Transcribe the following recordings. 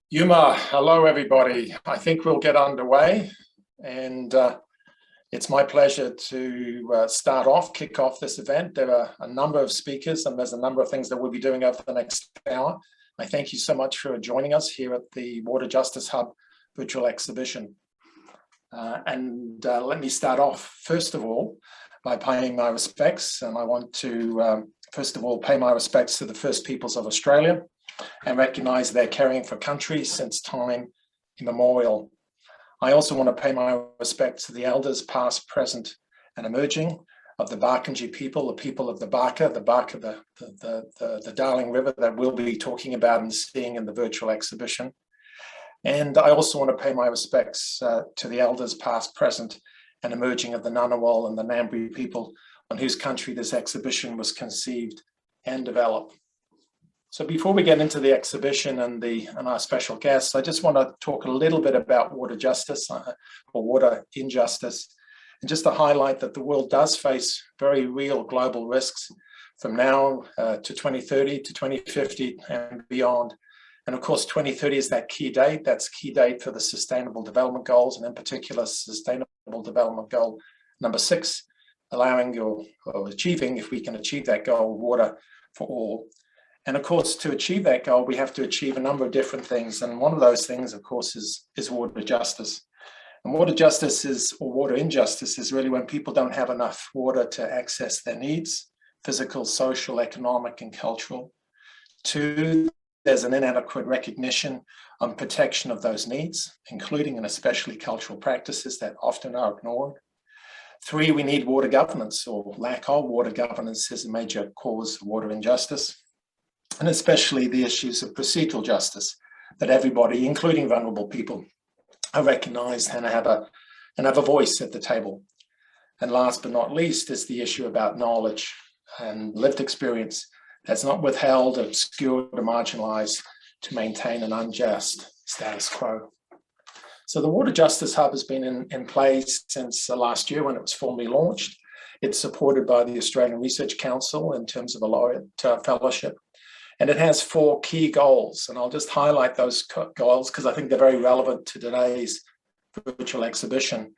Yuma, hello everybody. I think we'll get underway, and it's my pleasure to kick off this event. There are a number of speakers and there's a number of things that we'll be doing over the next hour. I thank you so much for joining us here at the Water Justice Hub virtual exhibition. Let me start off, first of all, by paying my respects. And I want to, first of all, pay my respects to the First Peoples of Australia and recognise their caring for country since time immemorial. I also want to pay my respects to the elders past, present and emerging of the Barkindji people, the people of the Darling River that we'll be talking about and seeing in the virtual exhibition. And I also want to pay my respects to the elders past, present and emerging of the Ngunnawal and the Ngambri people on whose country this exhibition was conceived and developed. So before we get into the exhibition and our special guests, I just want to talk a little bit about water justice or water injustice, and just to highlight that the world does face very real global risks from now to 2030 to 2050 and beyond. And of course, 2030 is that key date. That's key date for the Sustainable Development Goals, and in particular, Sustainable Development Goal number 6, allowing or achieving, if we can achieve that goal, water for all. And of course, to achieve that goal, we have to achieve a number of different things. And one of those things, of course, is water justice. And water justice or water injustice is really when people don't have enough water to access their needs, physical, social, economic, and cultural. 2, there's an inadequate recognition and protection of those needs, including and especially cultural practices that often are ignored. 3, we need water governance, or lack of water governance is a major cause of water injustice, and especially the issues of procedural justice, that everybody, including vulnerable people, are recognised and have a voice at the table. And last but not least is the issue about knowledge and lived experience that's not withheld, obscured, or marginalised to maintain an unjust status quo. So the Water Justice Hub has been in place since last year when it was formally launched. It's supported by the Australian Research Council in terms of a laureate fellowship. And it has 4 key goals, and I'll just highlight those goals because I think they're very relevant to today's virtual exhibition.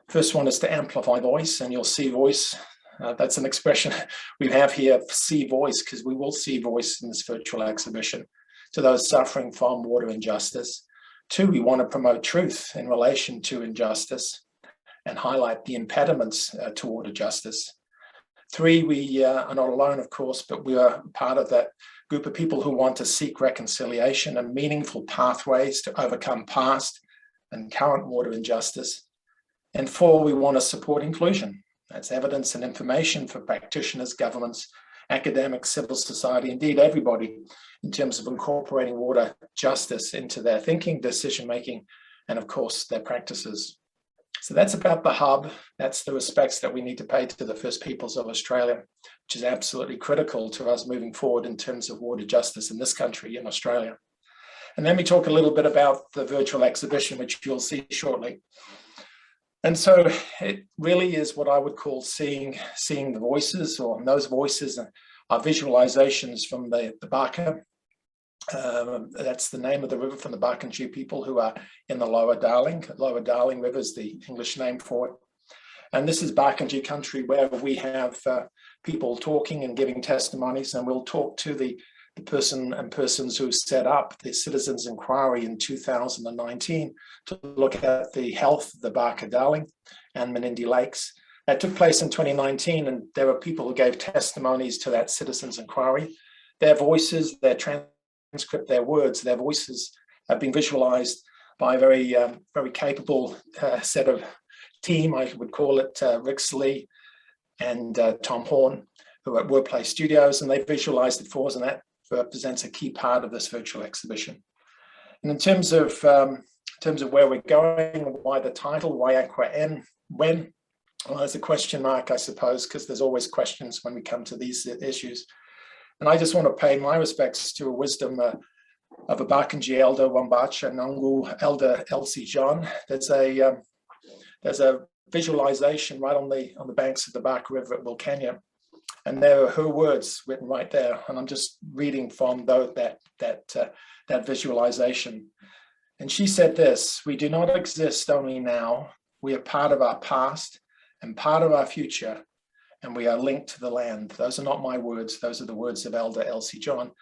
First one is to amplify voice, and you'll see voice. That's an expression we have here, see voice, because we will see voice in this virtual exhibition to those suffering from water injustice. 2, we want to promote truth in relation to injustice and highlight the impediments to water justice. 3, we are not alone, of course, but we are part of that group of people who want to seek reconciliation and meaningful pathways to overcome past and current water injustice. And 4, we want to support inclusion. That's evidence and information for practitioners, governments, academics, civil society, indeed everybody, in terms of incorporating water justice into their thinking, decision-making, and of course, their practices. So that's about the hub. That's the respects that we need to pay to the First Peoples of Australia, which is absolutely critical to us moving forward in terms of water justice in this country, in Australia. And then we talk a little bit about the virtual exhibition, which you'll see shortly. And so it really is what I would call seeing the voices, or those voices are visualizations from the Barka. That's the name of the river from the Barkindji people who are in the Lower Darling. Lower Darling River is the English name for it. And this is Barkindji country where we have people talking and giving testimonies, and we'll talk to the persons who set up the Citizens Inquiry in 2019 to look at the health of the Barka-Darling and Menindee Lakes. That took place in 2019, and there were people who gave testimonies to that Citizens Inquiry. Their voices, their transcript, their words, their voices have been visualized by a very capable set of team, I would call it, Rick Lee and Tom Horne, who are at Wordplay Studios, and they visualized it for us, and that represents a key part of this virtual exhibition. And in terms of where we're going, why the title, why Aquawhen? Well, there's a question mark, I suppose, because there's always questions when we come to these issues. And I just want to pay my respects to a wisdom of a Barkindji elder, Wambacha Nungu elder Elsie John. There's a visualization right on the banks of the Barka River at Wilcannia And there are her words written right there. And I'm just reading from that visualization. And she said this: "We do not exist only now. We are part of our past and part of our future, and we are linked to the land." Those are not my words. Those are the words of Elder Elsie John.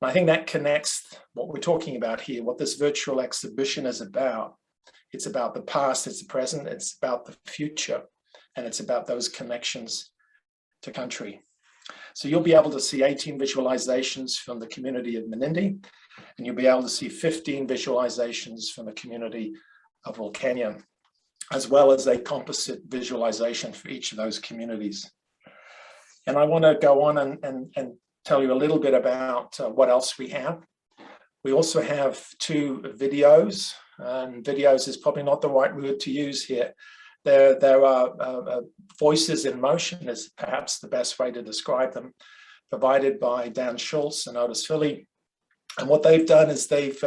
And I think that connects what we're talking about here, what this virtual exhibition is about. It's about the past, it's the present, it's about the future, and it's about those connections to country. So you'll be able to see 18 visualizations from the community of Menindee, and you'll be able to see 15 visualizations from the community of Wilcannia, as well as a composite visualization for each of those communities. And I want to go on and tell you a little bit about what else we have. We also have 2 videos, and videos is probably not the right word to use here. There are voices in motion is perhaps the best way to describe them, provided by Dan Schultz and Otis Philly. And what they've done is they've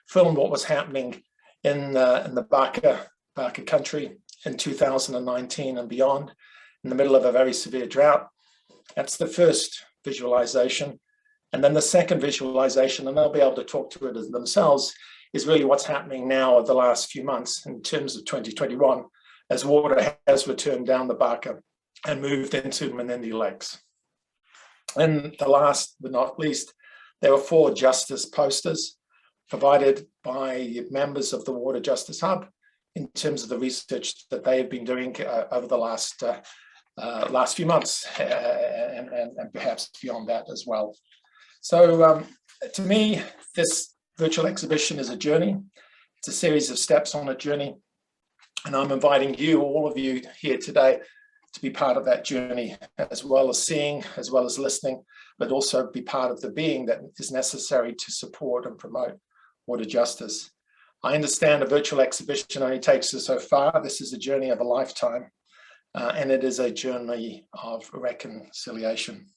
filmed what was happening in the Barka country in 2019 and beyond, in the middle of a very severe drought. That's the first visualization. And then the second visualization, and they'll be able to talk to it as themselves, is really what's happening now over the last few months in terms of 2021, as water has returned down the Barka and moved into Menindee Lakes. And the last but not least, there were 4 justice posters provided by members of the Water Justice Hub in terms of the research that they have been doing over the last few months and perhaps beyond that as well. So to me, this virtual exhibition is a journey. It's a series of steps on a journey. And I'm inviting you, all of you here today, to be part of that journey, as well as seeing, as well as listening, but also be part of the being that is necessary to support and promote water justice. I understand a virtual exhibition only takes us so far. This is a journey of a lifetime, and it is a journey of reconciliation.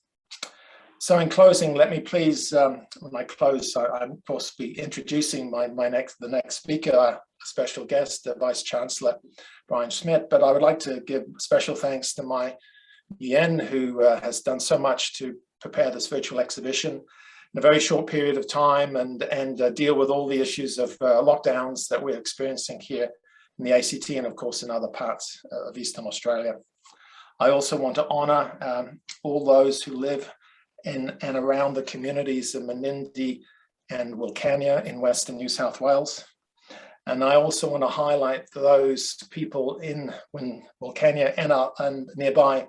So in closing, let me please, when I close, I'm of course be introducing the next speaker, a special guest, Vice Chancellor Brian Schmidt, but I would like to give special thanks to my Yen, who has done so much to prepare this virtual exhibition in a very short period of time and deal with all the issues of lockdowns that we're experiencing here in the ACT and of course in other parts of Eastern Australia. I also want to honour all those who live in and around the communities of Menindee and Wilcannia in Western New South Wales. And I also want to highlight those people in Wilcannia and nearby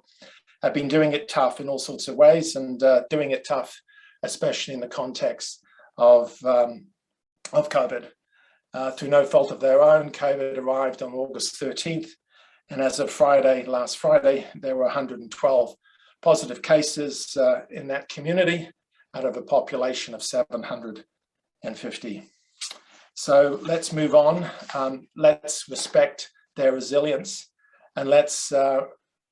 have been doing it tough in all sorts of ways, and doing it tough, especially in the context of COVID. Through no fault of their own, COVID arrived on August 13th. And as of last Friday, there were 112 positive cases in that community out of a population of 750. So let's move on. Let's respect their resilience, and let's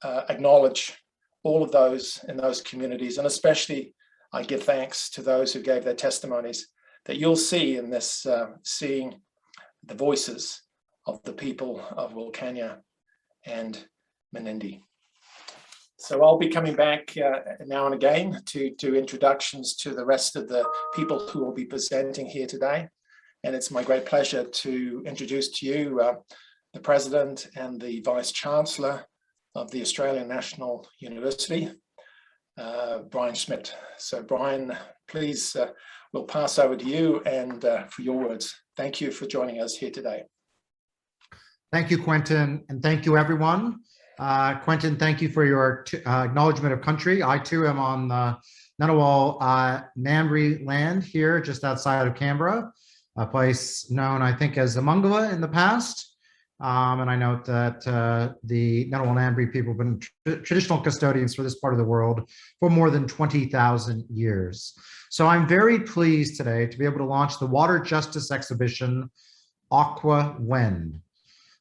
acknowledge all of those in those communities. And especially, I give thanks to those who gave their testimonies, that you'll see in this, seeing the voices of the people of Wilcannia and Menindee. So I'll be coming back now and again to do introductions to the rest of the people who will be presenting here today. And it's my great pleasure to introduce to you the President and the Vice Chancellor of the Australian National University, Brian Schmidt. So Brian, please, we'll pass over to you and for your words. Thank you for joining us here today. Thank you, Quentin, and thank you, everyone. Quentin, thank you for your acknowledgement of country. I too am on the Ngunnawal Ngambri land here just outside of Canberra, a place known, I think, as Amungala in the past. And I note that the Ngunnawal Ngambri people have been traditional custodians for this part of the world for more than 20,000 years. So I'm very pleased today to be able to launch the Water Justice exhibition, Aquawhen.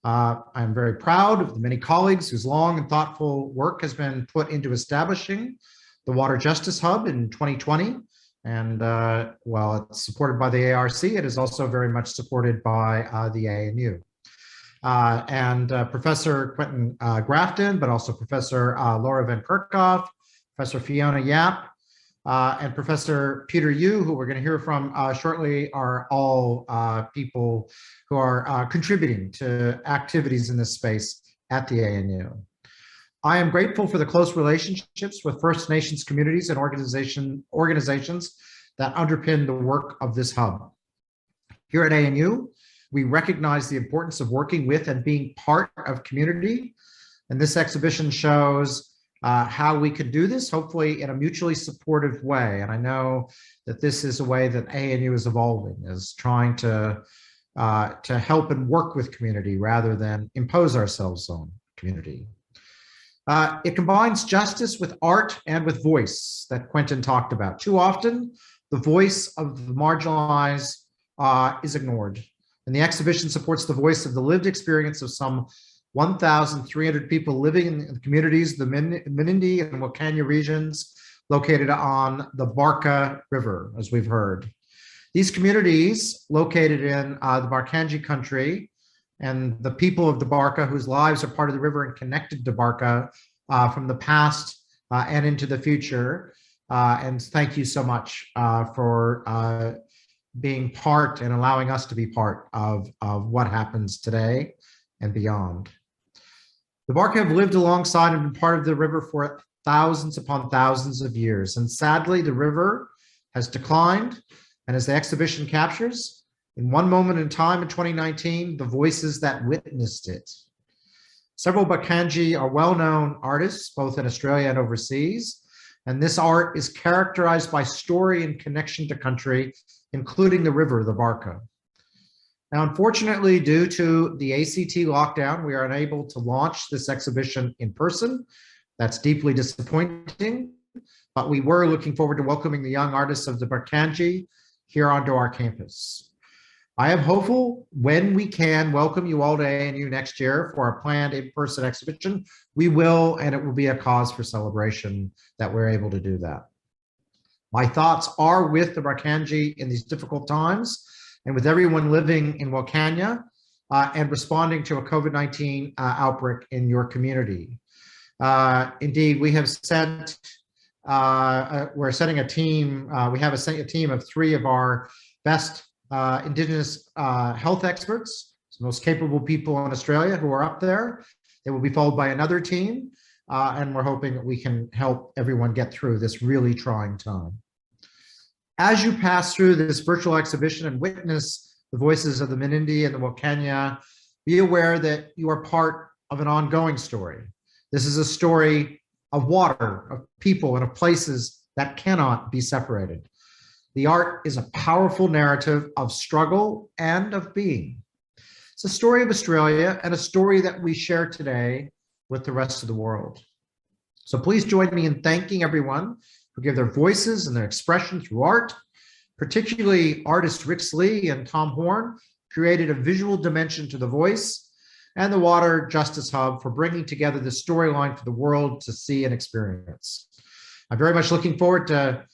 I'm very proud of the many colleagues whose long and thoughtful work has been put into establishing the Water Justice Hub in 2020. And while it's supported by the ARC, it is also very much supported by the ANU. Professor Quentin Grafton, but also Professor Laurae van Kirkhoff, Professor Fiona Yap, and Professor Peter Yu, who we're going to hear from shortly, are all people who are contributing to activities in this space at the ANU. I am grateful for the close relationships with First Nations communities and organizations that underpin the work of this hub. Here at ANU, we recognize the importance of working with and being part of community. And this exhibition shows how we could do this, hopefully in a mutually supportive way. And I know that this is a way that ANU is evolving, is trying to help and work with community rather than impose ourselves on community. It combines justice with art and with voice that Quentin talked about. Too often, the voice of the marginalized is ignored. And the exhibition supports the voice of the lived experience of some 1,300 people living in the communities, the Menindee and Wakanya regions located on the Barka River, as we've heard. These communities located in the Barkanji country and the people of the Barka, whose lives are part of the river and connected to Barka from the past and into the future. And thank you so much for being part and allowing us to be part of what happens today and beyond. The Barka have lived alongside and been part of the river for thousands upon thousands of years. And sadly, the river has declined. And as the exhibition captures, in one moment in time in 2019, the voices that witnessed it. Several Barkanji are well-known artists, both in Australia and overseas. And this art is characterized by story and connection to country, including the river, the Barka. Now, unfortunately, due to the ACT lockdown, we are unable to launch this exhibition in person. That's deeply disappointing, but we were looking forward to welcoming the young artists of the Barkanji here onto our campus. I am hopeful when we can welcome you all to ANU next year for our planned in-person exhibition. We will, and it will be a cause for celebration that we're able to do that. My thoughts are with the Barkanji in these difficult times and with everyone living in Wakanya and responding to a COVID-19 outbreak in your community. Indeed, we have sent, we're sending a team, we have a team of 3 of our best Indigenous health experts, the most capable people in Australia who are up there. They will be followed by another team, and we're hoping that we can help everyone get through this really trying time. As you pass through this virtual exhibition and witness the voices of the Menindee and the Wakanya, be aware that you are part of an ongoing story. This is a story of water, of people, and of places that cannot be separated. The art is a powerful narrative of struggle and of being. It's a story of Australia and a story that we share today with the rest of the world. So please join me in thanking everyone who give their voices and their expression through art, particularly artists Rick Lee and Tom Horne, created a visual dimension to the voice, and the Water Justice Hub for bringing together the storyline for the world to see and experience. I'm very much looking forward to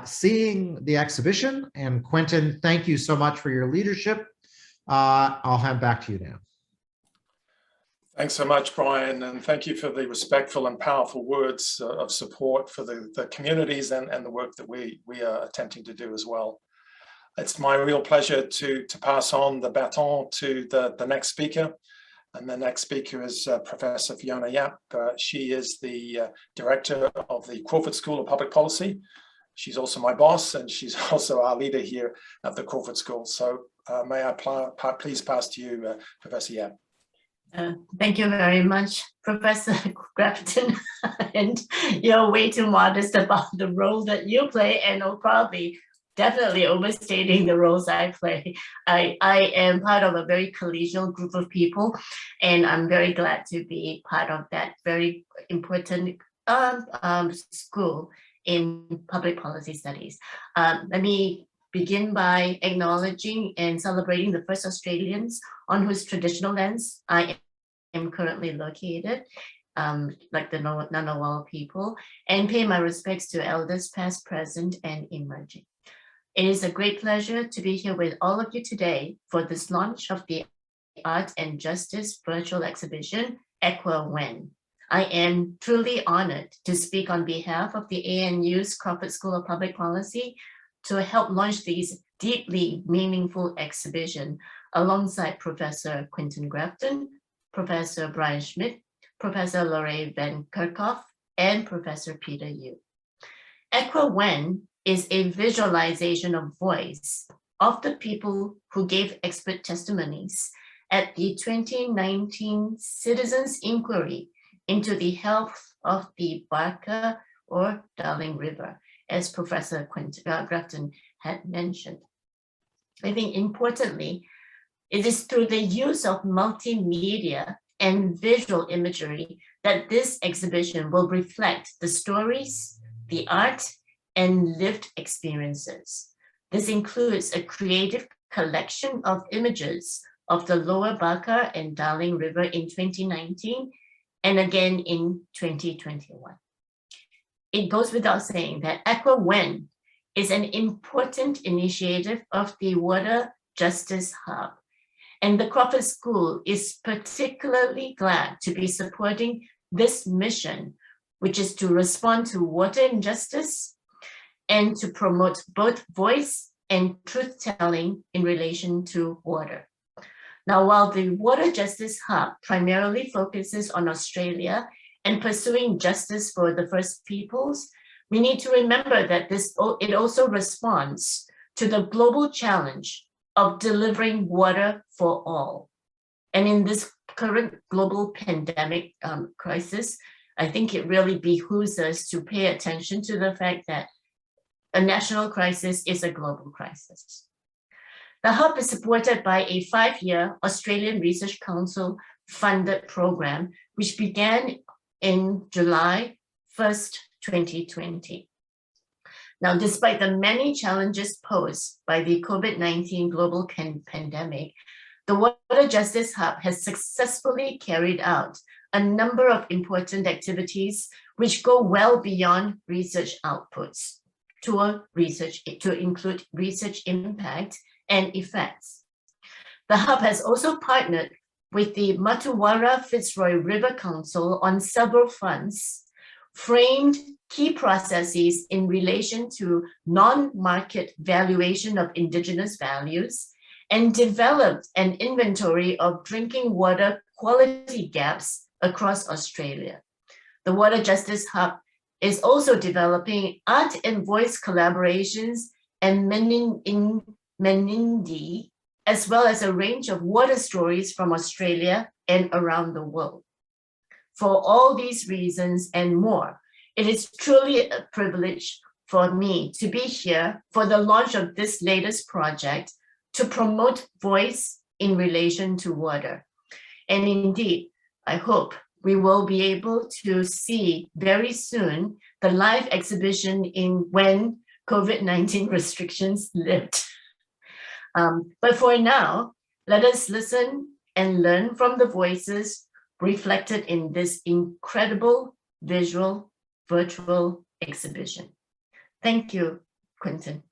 seeing the exhibition. And Quentin, thank you so much for your leadership. I'll hand back to you now. Thanks so much, Brian, and thank you for the respectful and powerful words of support for the communities and the work that we are attempting to do as well. It's my real pleasure to pass on the baton to the next speaker. And the next speaker is Professor Fiona Yap. She is the director of the Crawford School of Public Policy. She's also my boss, and she's also our leader here at the Crawford School. So may I please pass to you, Professor Yap. Thank you very much, Professor Grafton. And you're way too modest about the role that you play, and probably definitely overstating the roles I play. I am part of a very collegial group of people, and I'm very glad to be part of that very important school in public policy studies. Let me begin by acknowledging and celebrating the first Australians on whose traditional lands I am currently located, like the Ngunnawal people, and pay my respects to elders past, present, and emerging. It is a great pleasure to be here with all of you today for this launch of the Art and Justice virtual exhibition, Aquawhen, I am truly honored to speak on behalf of the ANU's Crawford School of Public Policy to help launch these deeply meaningful exhibition alongside Professor Quentin Grafton, Professor Brian Schmidt, Professor Laurae Van Kirkhoff, and Professor Peter Yu. Aquawhen is a visualization of voice of the people who gave expert testimonies at the 2019 Citizens Inquiry into the health of the Barka-Darling River, as Professor Grafton had mentioned. I think importantly, it is through the use of multimedia and visual imagery that this exhibition will reflect the stories, the art, and lived experiences. This includes a creative collection of images of the Lower Barka and Darling River in 2019 and again in 2021. It goes without saying that Aquawhen is an important initiative of the Water Justice Hub, and the Crawford School is particularly glad to be supporting this mission, which is to respond to water injustice and to promote both voice and truth-telling in relation to water. Now, while the Water Justice Hub primarily focuses on Australia and pursuing justice for the First Peoples, we need to remember that it also responds to the global challenge of delivering water for all. And in this current global pandemic crisis, I think it really behooves us to pay attention to the fact that a national crisis is a global crisis. The Hub is supported by a 5-year Australian Research Council funded program, which began in July 1st, 2020. Now, despite the many challenges posed by the COVID-19 global pandemic, the Water Justice Hub has successfully carried out a number of important activities which go well beyond research outputs to include research impact and effects. The Hub has also partnered with the Matuwara Fitzroy River Council on several fronts, framed key processes in relation to non-market valuation of Indigenous values, and developed an inventory of drinking water quality gaps across Australia. The Water Justice Hub is also developing art and voice collaborations and Menindi, as well as a range of water stories from Australia and around the world. For all these reasons and more, it is truly a privilege for me to be here for the launch of this latest project to promote voice in relation to water. And indeed, I hope we will be able to see very soon the live exhibition when COVID-19 restrictions lift. But for now, let us listen and learn from the voices reflected in this incredible visual virtual exhibition. Thank you, Quentin.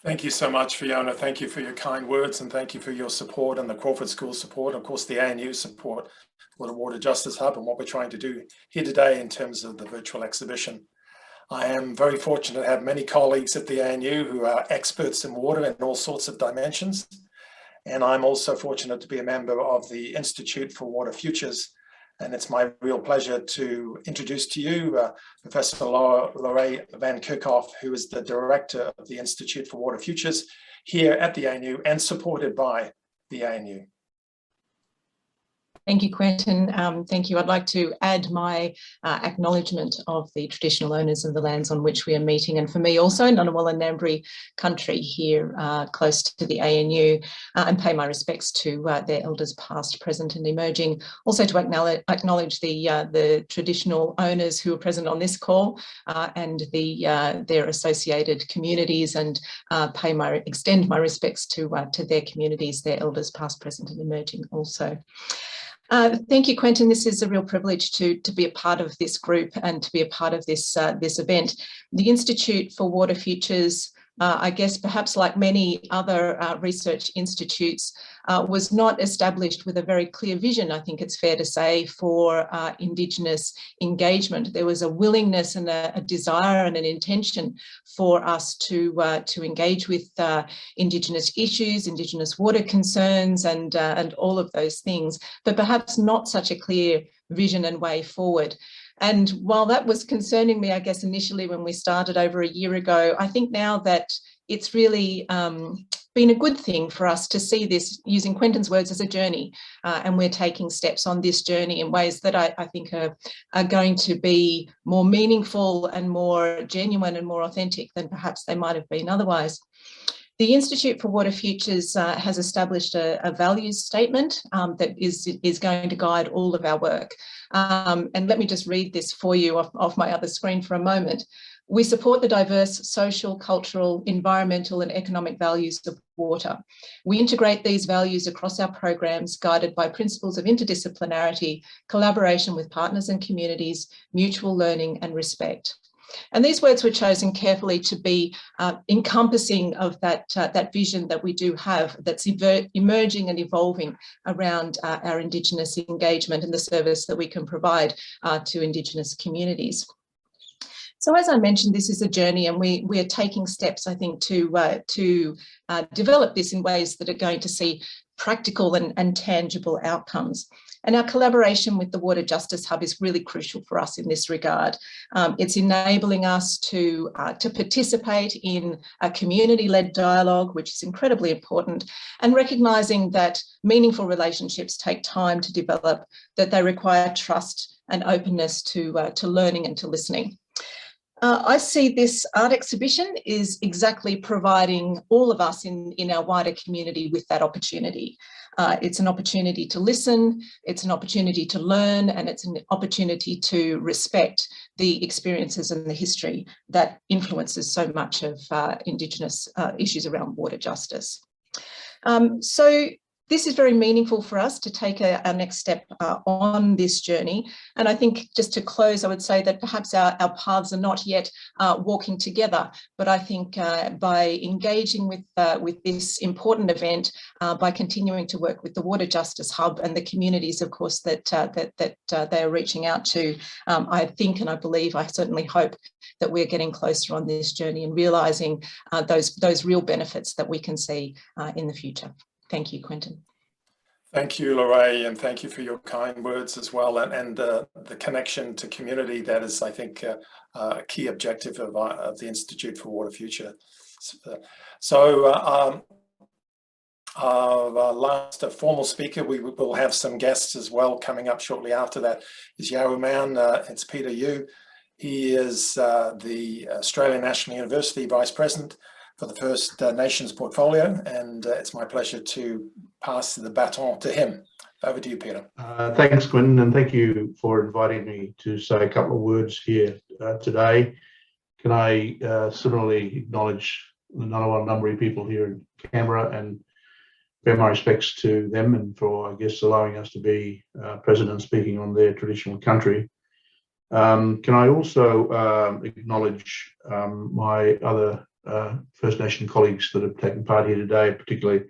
Thank you so much, Fiona. Thank you for your kind words, and thank you for your support and the Crawford School support, of course, the ANU support for the Water Justice Hub and what we're trying to do here today in terms of the virtual exhibition. I am very fortunate to have many colleagues at the ANU who are experts in water in all sorts of dimensions. And I'm also fortunate to be a member of the Institute for Water Futures. And it's my real pleasure to introduce to you Professor Laurae Van Kirkhoff, who is the director of the Institute for Water Futures here at the ANU and supported by the ANU. Thank you, Quentin. Thank you. I'd like to add my acknowledgement of the traditional owners of the lands on which we are meeting, and for me also Ngunnawal and Ngambri country here close to the ANU, and pay my respects to their elders past, present and emerging. Also to acknowledge the traditional owners who are present on this call and their associated communities, and extend my respects to their communities, their elders past, present and emerging also. Thank you, Quentin. This is a real privilege to be a part of this group and to be a part of this event. The Institute for Water Futures I guess perhaps like many other research institutes, was not established with a very clear vision, I think it's fair to say, for Indigenous engagement. There was a willingness and a desire and an intention for us to engage with Indigenous issues, Indigenous water concerns, and all of those things, but perhaps not such a clear vision and way forward. And while that was concerning me, I guess, initially when we started over a year ago, I think now that it's really been a good thing for us to see this, using Quentin's words, as a journey. And we're taking steps on this journey in ways that I think are going to be more meaningful and more genuine and more authentic than perhaps they might have been otherwise. The Institute for Water Futures has established a values statement that is going to guide all of our work. And let me just read this for you off my other screen for a moment. We support the diverse social, cultural, environmental and economic values of water. We integrate these values across our programs, guided by principles of interdisciplinarity, collaboration with partners and communities, mutual learning and respect. And these words were chosen carefully to be encompassing of that vision that we do have, that's emerging and evolving around our Indigenous engagement and the service that we can provide to Indigenous communities. So as I mentioned, this is a journey, and we are taking steps, I think, to develop this in ways that are going to see practical and tangible outcomes. And our collaboration with the Water Justice Hub is really crucial for us in this regard. It's enabling us to participate in a community-led dialogue, which is incredibly important, and recognising that meaningful relationships take time to develop, that they require trust and openness to learning and to listening. I see this art exhibition is exactly providing all of us in our wider community with that opportunity. It's an opportunity to listen, it's an opportunity to learn, and it's an opportunity to respect the experiences and the history that influences so much of Indigenous issues around water justice. So this is very meaningful for us to take our next step on this journey. And I think, just to close, I would say that perhaps our paths are not yet walking together, but I think by engaging with this important event, by continuing to work with the Water Justice Hub and the communities, of course, that they are reaching out to, I think, and I believe, I certainly hope, that we're getting closer on this journey and realising those real benefits that we can see in the future. Thank you, Quentin. Thank you, Laurae, and thank you for your kind words as well, and the connection to community. That is, I think, a key objective of the Institute for Water Future. So our last formal speaker, we will have some guests as well coming up shortly after that, is Yaruman. It's Peter Yu. He is the Australian National University Vice President for the First Nations portfolio, and it's my pleasure to pass the baton to him. Over to you, Peter. Thanks, Quentin, and thank you for inviting me to say a couple of words here today. Can I similarly acknowledge the Ngunnawal Ngambri people here in Canberra and pay my respects to them, and for, I guess, allowing us to be present and speaking on their traditional country. Can I also acknowledge my other First Nation colleagues that have taken part here today, particularly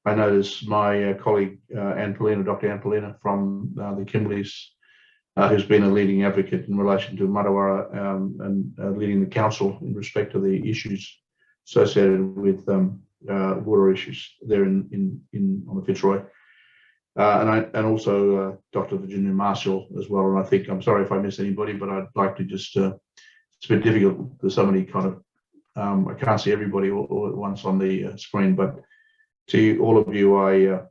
I notice my colleague Anne Polina, Dr. Anne Polina from the Kimberleys, who's been a leading advocate in relation to Matawara and leading the council in respect to the issues associated with water issues there on the Fitzroy. And also Dr. Virginia Marshall as well. And I think, I'm sorry if I miss anybody, but I'd like to just, it's a bit difficult. There's so many kind of, I can't see everybody all at once on the screen, but to all of you, I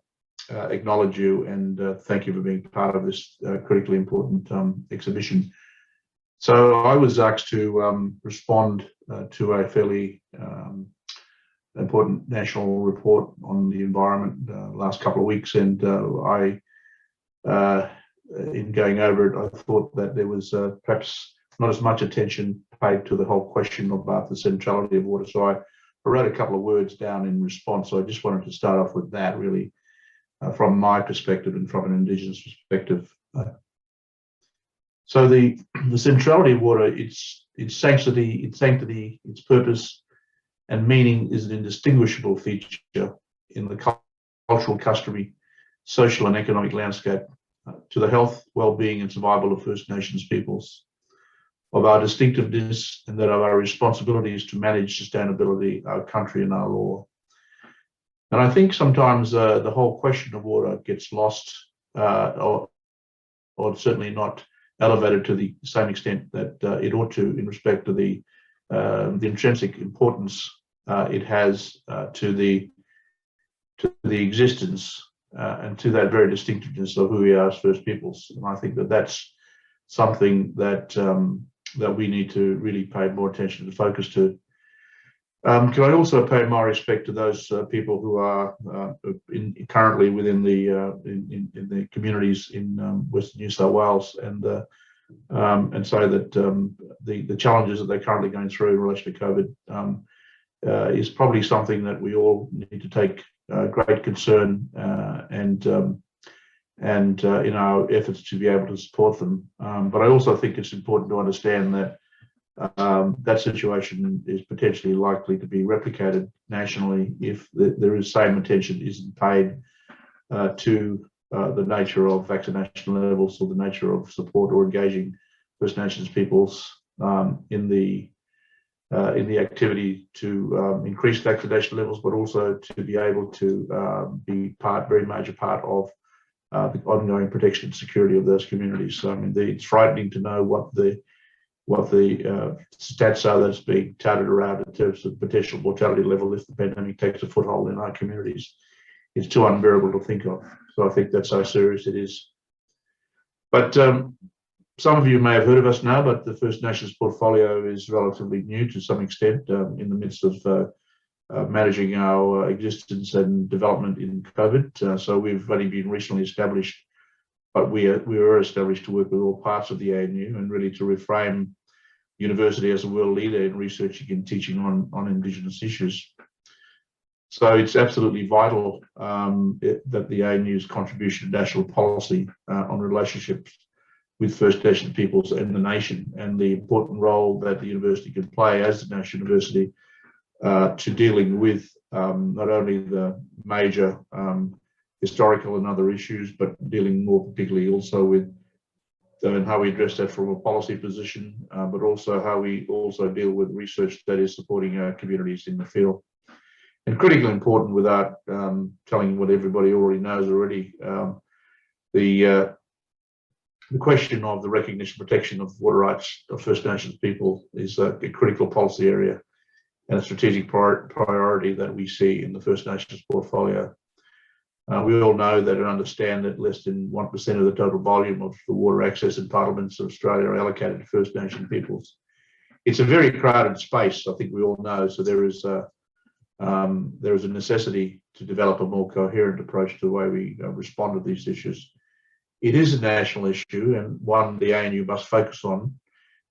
acknowledge you and thank you for being part of this critically important exhibition. So I was asked to respond to a fairly important national report on the environment last couple of weeks, and in going over it, I thought that there was perhaps not as much attention paid to the whole question about the centrality of water. So I wrote a couple of words down in response. So I just wanted to start off with that, really, from my perspective and from an Indigenous perspective. So the centrality of water, its sanctity, its purpose, and meaning is an indistinguishable feature in the cultural, customary, social and economic landscape to the health, well-being and survival of First Nations peoples, of our distinctiveness and that of our responsibilities to manage sustainability, our country and our law. And I think sometimes the whole question of water gets lost or certainly not elevated to the same extent that it ought to in respect to the intrinsic importance it has to the existence and to that very distinctiveness of who we are as First Peoples. And I think that that's something that that we need to really pay more attention and focus to. Can I also pay my respect to those people who are currently within the in the communities in Western New South Wales, and say that the challenges that they're currently going through in relation to COVID is probably something that we all need to take great concern and in our efforts to be able to support them. But I also think it's important to understand that that situation is potentially likely to be replicated nationally if there is same attention isn't paid to the nature of vaccination levels or the nature of support or engaging First Nations peoples in the activity to increase vaccination levels, but also to be able to be very major part of the ongoing protection and security of those communities. So I mean, it's frightening to know what the stats are that's being touted around in terms of potential mortality level if the pandemic takes a foothold in our communities. It's too unbearable to think of. So I think that's how serious it is. But some of you may have heard of us now, but the First Nations portfolio is relatively new to some extent in the midst of managing our existence and development in COVID. So we've only been recently established, but we were established to work with all parts of the ANU and really to reframe university as a world leader in researching and teaching on Indigenous issues. So it's absolutely vital that the ANU's contribution to national policy on relationships with First Nations peoples and the nation, and the important role that the university can play as the national university to dealing with not only the major historical and other issues, but dealing more particularly also with and how we address that from a policy position, but also how we also deal with research that is supporting our communities in the field. And critically important, without telling what everybody already knows already, the question of the recognition and protection of water rights of First Nations people is a critical policy area and a strategic priority that we see in the First Nations portfolio. We all know that and understand that less than 1% of the total volume of the water access entitlements of Australia are allocated to First Nation peoples. It's a very crowded space, I think we all know, so there is a necessity to develop a more coherent approach to the way we respond to these issues. It is a national issue and one the ANU must focus on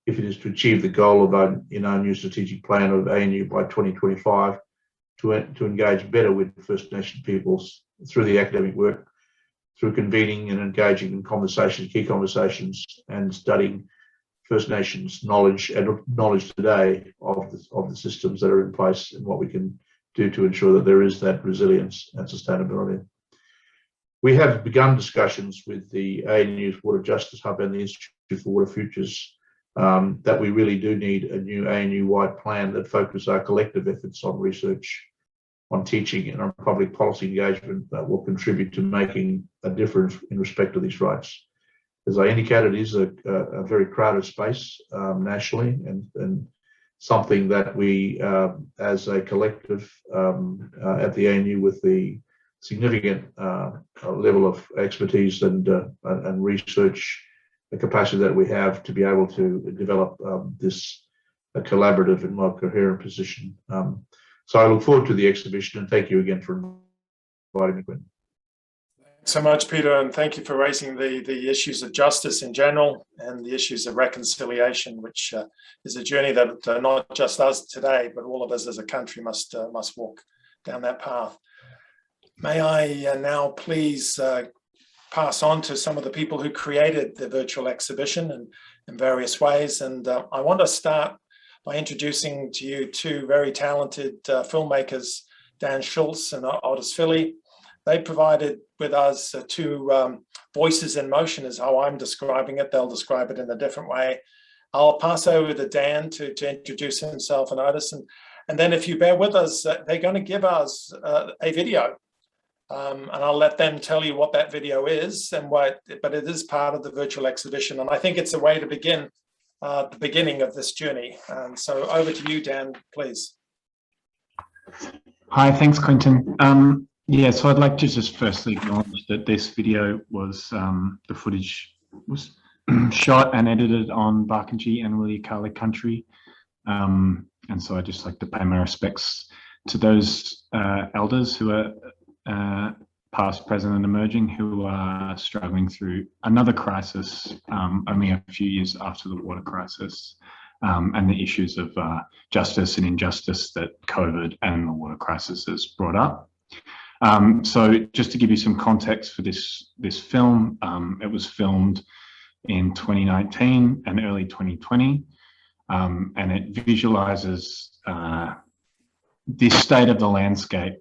if it is to achieve the goal of our new strategic plan of ANU by 2025 to engage better with First Nation peoples through the academic work, through convening and engaging in conversations, key conversations, and studying First Nations knowledge and knowledge today of the systems that are in place and what we can do to ensure that there is that resilience and sustainability. We have begun discussions with the ANU's Water Justice Hub and the Institute for Water Futures that we really do need a new ANU-wide plan that focuses our collective efforts on research, on teaching and on public policy engagement that will contribute to making a difference in respect to these rights. As I indicated, it is a very crowded space nationally and something that we, as a collective at the ANU with the significant level of expertise and research capacity that we have to be able to develop this collaborative and more coherent position. So I look forward to the exhibition and thank you again for inviting me, Quinn. Thanks so much, Peter, and thank you for raising the issues of justice in general and the issues of reconciliation, which is a journey that not just us today, but all of us as a country must walk down that path. May I now please pass on to some of the people who created the virtual exhibition in various ways. And I want to start by introducing to you two very talented filmmakers, Dan Schultz and Otis Philly. They provided with us two voices in motion is how I'm describing it. They'll describe it in a different way. I'll pass over to Dan to introduce himself and Otis. And then if you bear with us, they're going to give us a video. And I'll let them tell you what that video is and but it is part of the virtual exhibition. And I think it's a way to begin the beginning of this journey. And so over to you, Dan, please. Hi, thanks, Quentin. Yeah, so I'd like to just firstly acknowledge that this video was, the footage was shot and edited on Barkindji and Wilyakalli country. And so I'd just like to pay my respects to those elders who are past, present and emerging, who are struggling through another crisis only a few years after the water crisis, and the issues of justice and injustice that COVID and the water crisis has brought up. So just to give you some context for this film, it was filmed in 2019 and early 2020, and it visualizes this state of the landscape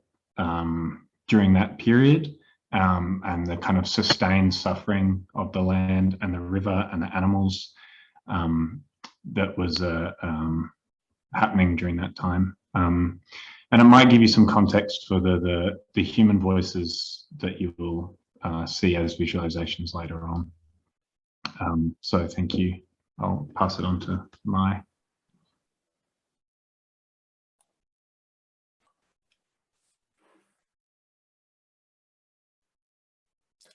during that period, and the kind of sustained suffering of the land and the river and the animals that was happening during that time. And it might give you some context for the human voices that you will see as visualizations later on. So thank you. I'll pass it on to Mai.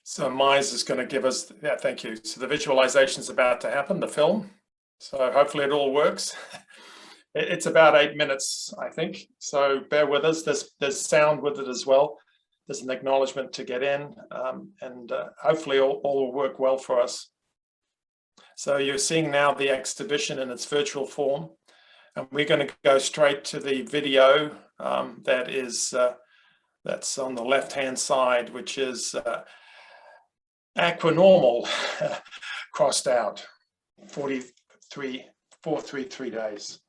So Mize is going to give us, yeah, thank you. So the visualization is about to happen, the film. So hopefully it all works. It's about 8 minutes, I think. So bear with us. There's sound with it as well. There's an acknowledgement to get in, and hopefully all will work well for us. So you're seeing now the exhibition in its virtual form, and we're going to go straight to the video that's on the left-hand side, which is Aquanormal crossed out, 433 days.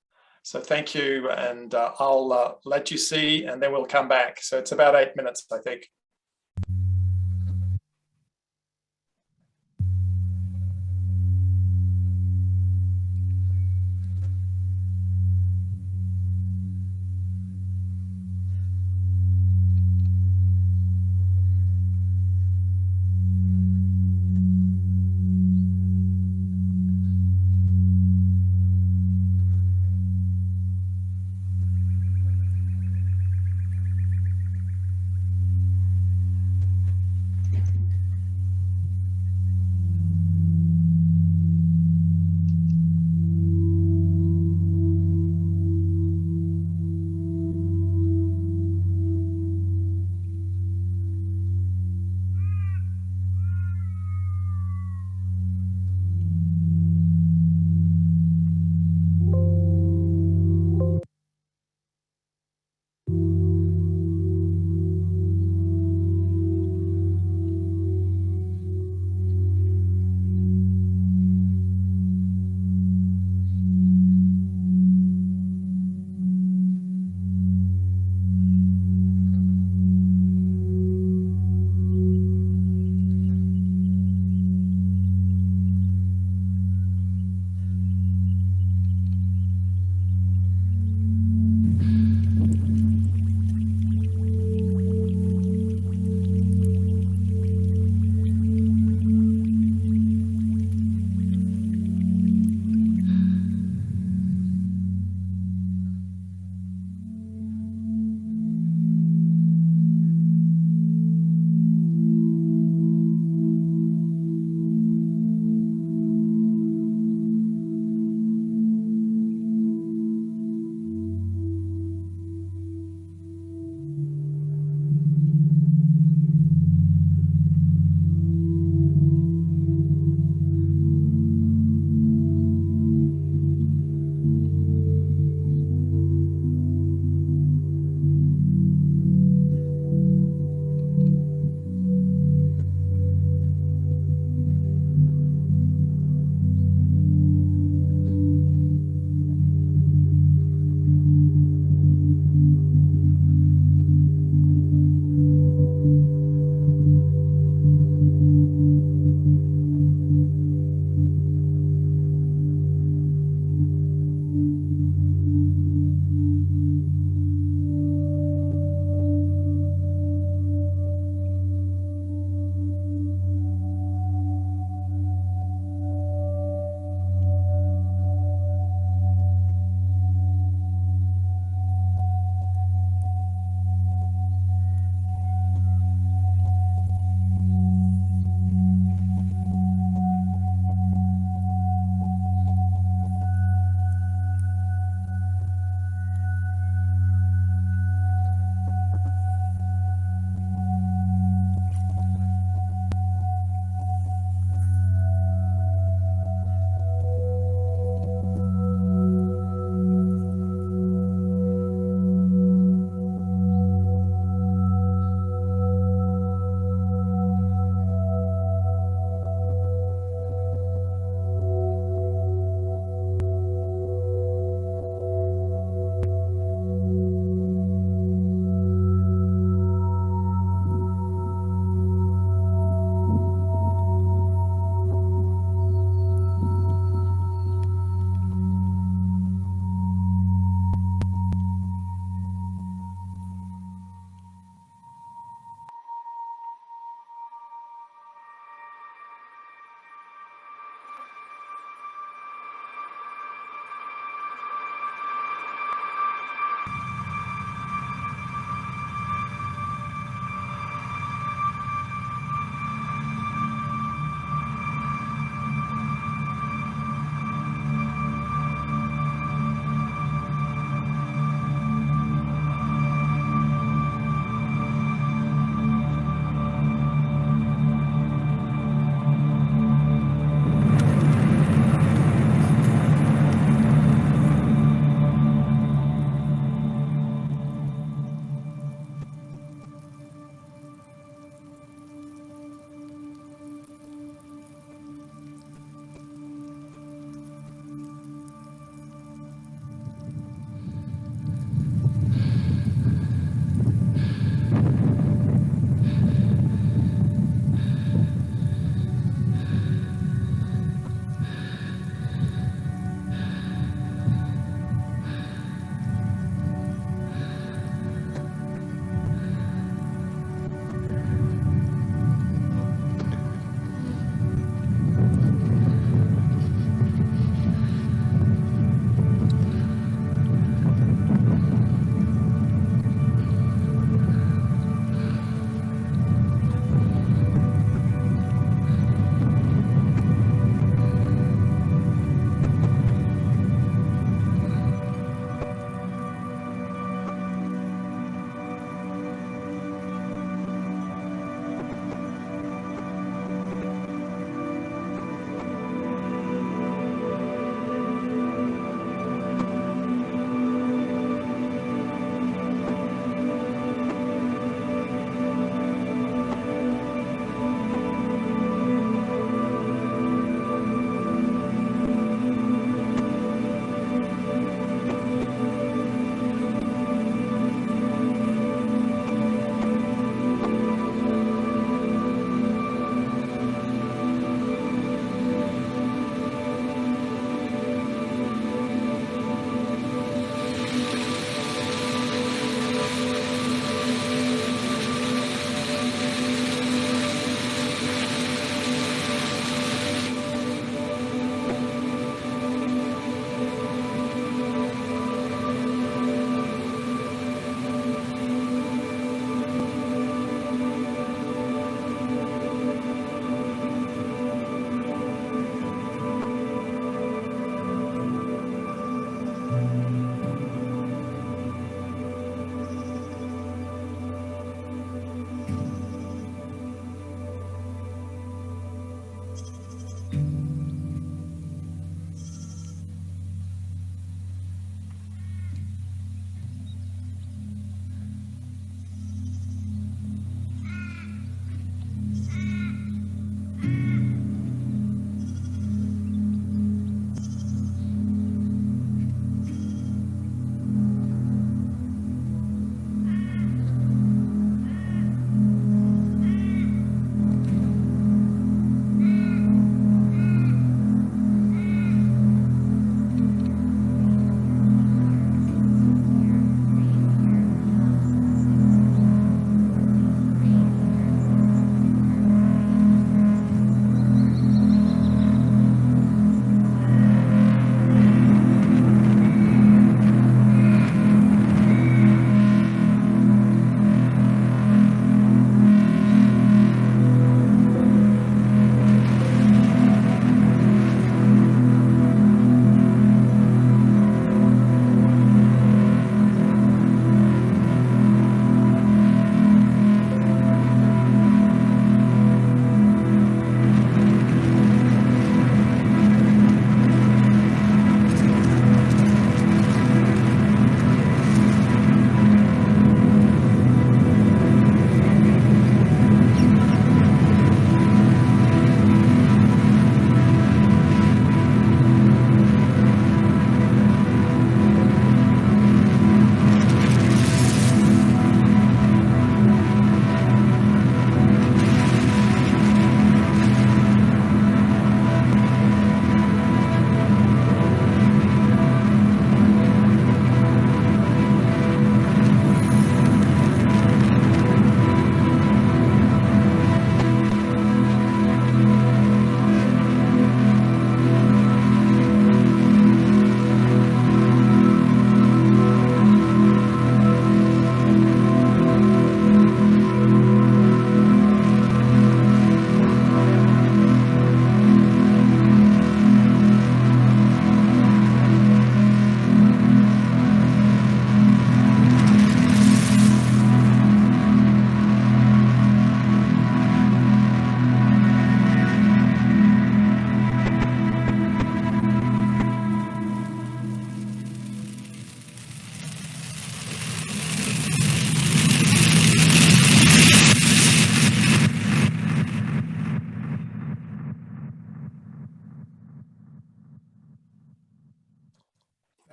So thank you, and I'll let you see, and then we'll come back. So it's about 8 minutes, I think.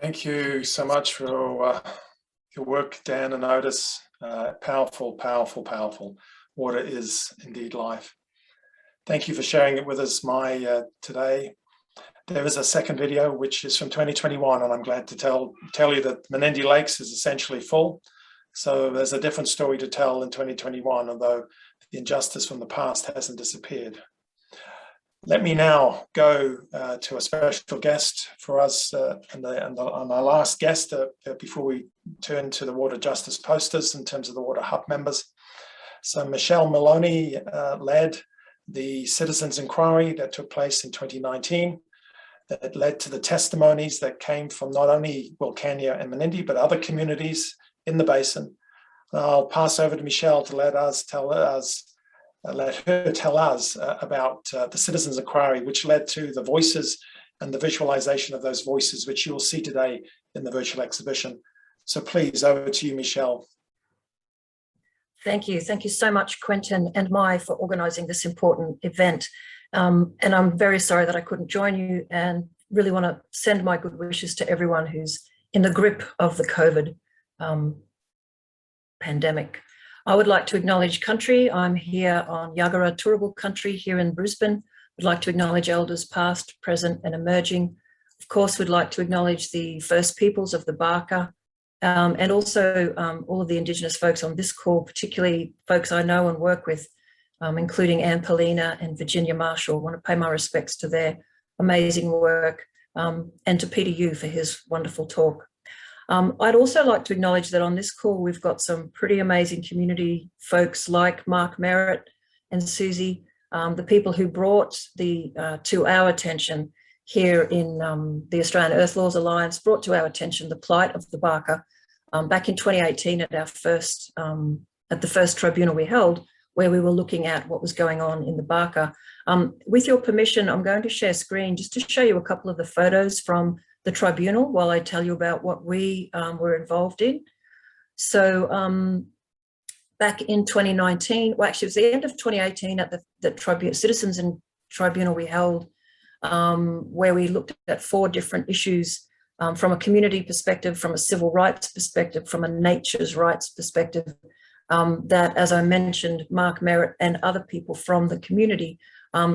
Thank you so much for your work, Dan and Otis. Powerful, powerful, powerful. Water is indeed life. Thank you for sharing it with us, today. There is a second video, which is from 2021, and I'm glad to tell you that Menindee Lakes is essentially full. So there's a different story to tell in 2021, although the injustice from the past hasn't disappeared. Let me now go to a special guest for us and our last guest before we turn to the water justice posters in terms of the Water Hub members. So Michelle Maloney led the citizens' inquiry that took place in 2019 that led to the testimonies that came from not only Wilcannia and Menindee, but other communities in the basin. I'll pass over to Michelle to let her tell us about the citizens' inquiry, which led to the voices and the visualization of those voices, which you will see today in the virtual exhibition. So please, over to you, Michelle. Thank you. Thank you so much, Quentin and Mai, for organising this important event. And I'm very sorry that I couldn't join you, and really want to send my good wishes to everyone who's in the grip of the COVID pandemic. I would like to acknowledge country. I'm here on Yagara Turrbal country here in Brisbane. I'd like to acknowledge elders past, present and emerging. Of course, we'd like to acknowledge the First Peoples of the Barka, and also all of the Indigenous folks on this call, particularly folks I know and work with, including Anne Paulina and Virginia Marshall. I want to pay my respects to their amazing work, and to Peter Yu for his wonderful talk. I'd also like to acknowledge that on this call, we've got some pretty amazing community folks like Mark Merritt and Susie, the people who brought to our attention here in the Australian Earth Laws Alliance, brought to our attention the plight of the Barka back in 2018 at the first tribunal we held, where we were looking at what was going on in the Barka. With your permission, I'm going to share screen just to show you a couple of the photos from the tribunal while I tell you about what we were involved in. So back in 2019, well, actually it was the end of 2018 at the Citizens and Tribunal we held, where we looked at 4 different issues from a community perspective, from a civil rights perspective, from a nature's rights perspective, that, as I mentioned, Mark Merritt and other people from the community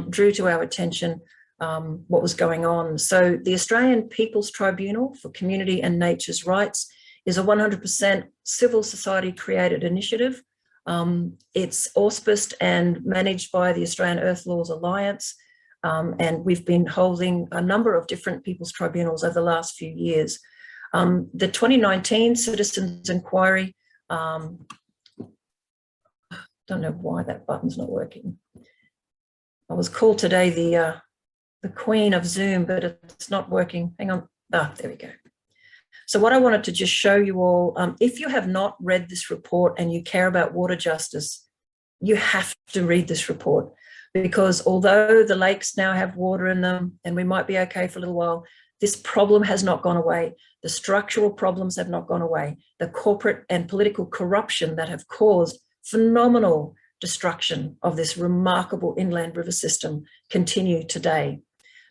drew to our attention what was going on. So the Australian People's Tribunal for Community and Nature's Rights is a 100% civil society created initiative. It's auspiced and managed by the Australian Earth Laws Alliance, and we've been holding a number of different people's tribunals over the last few years. The 2019 Citizens Inquiry, don't know why that button's not working. I was called today the queen of Zoom, but it's not working. Hang on. Ah, there we go. So what I wanted to just show you all, if you have not read this report and you care about water justice, you have to read this report, because although the lakes now have water in them and we might be okay for a little while, this problem has not gone away. The structural problems have not gone away. The corporate and political corruption that have caused phenomenal destruction of this remarkable inland river system continue today.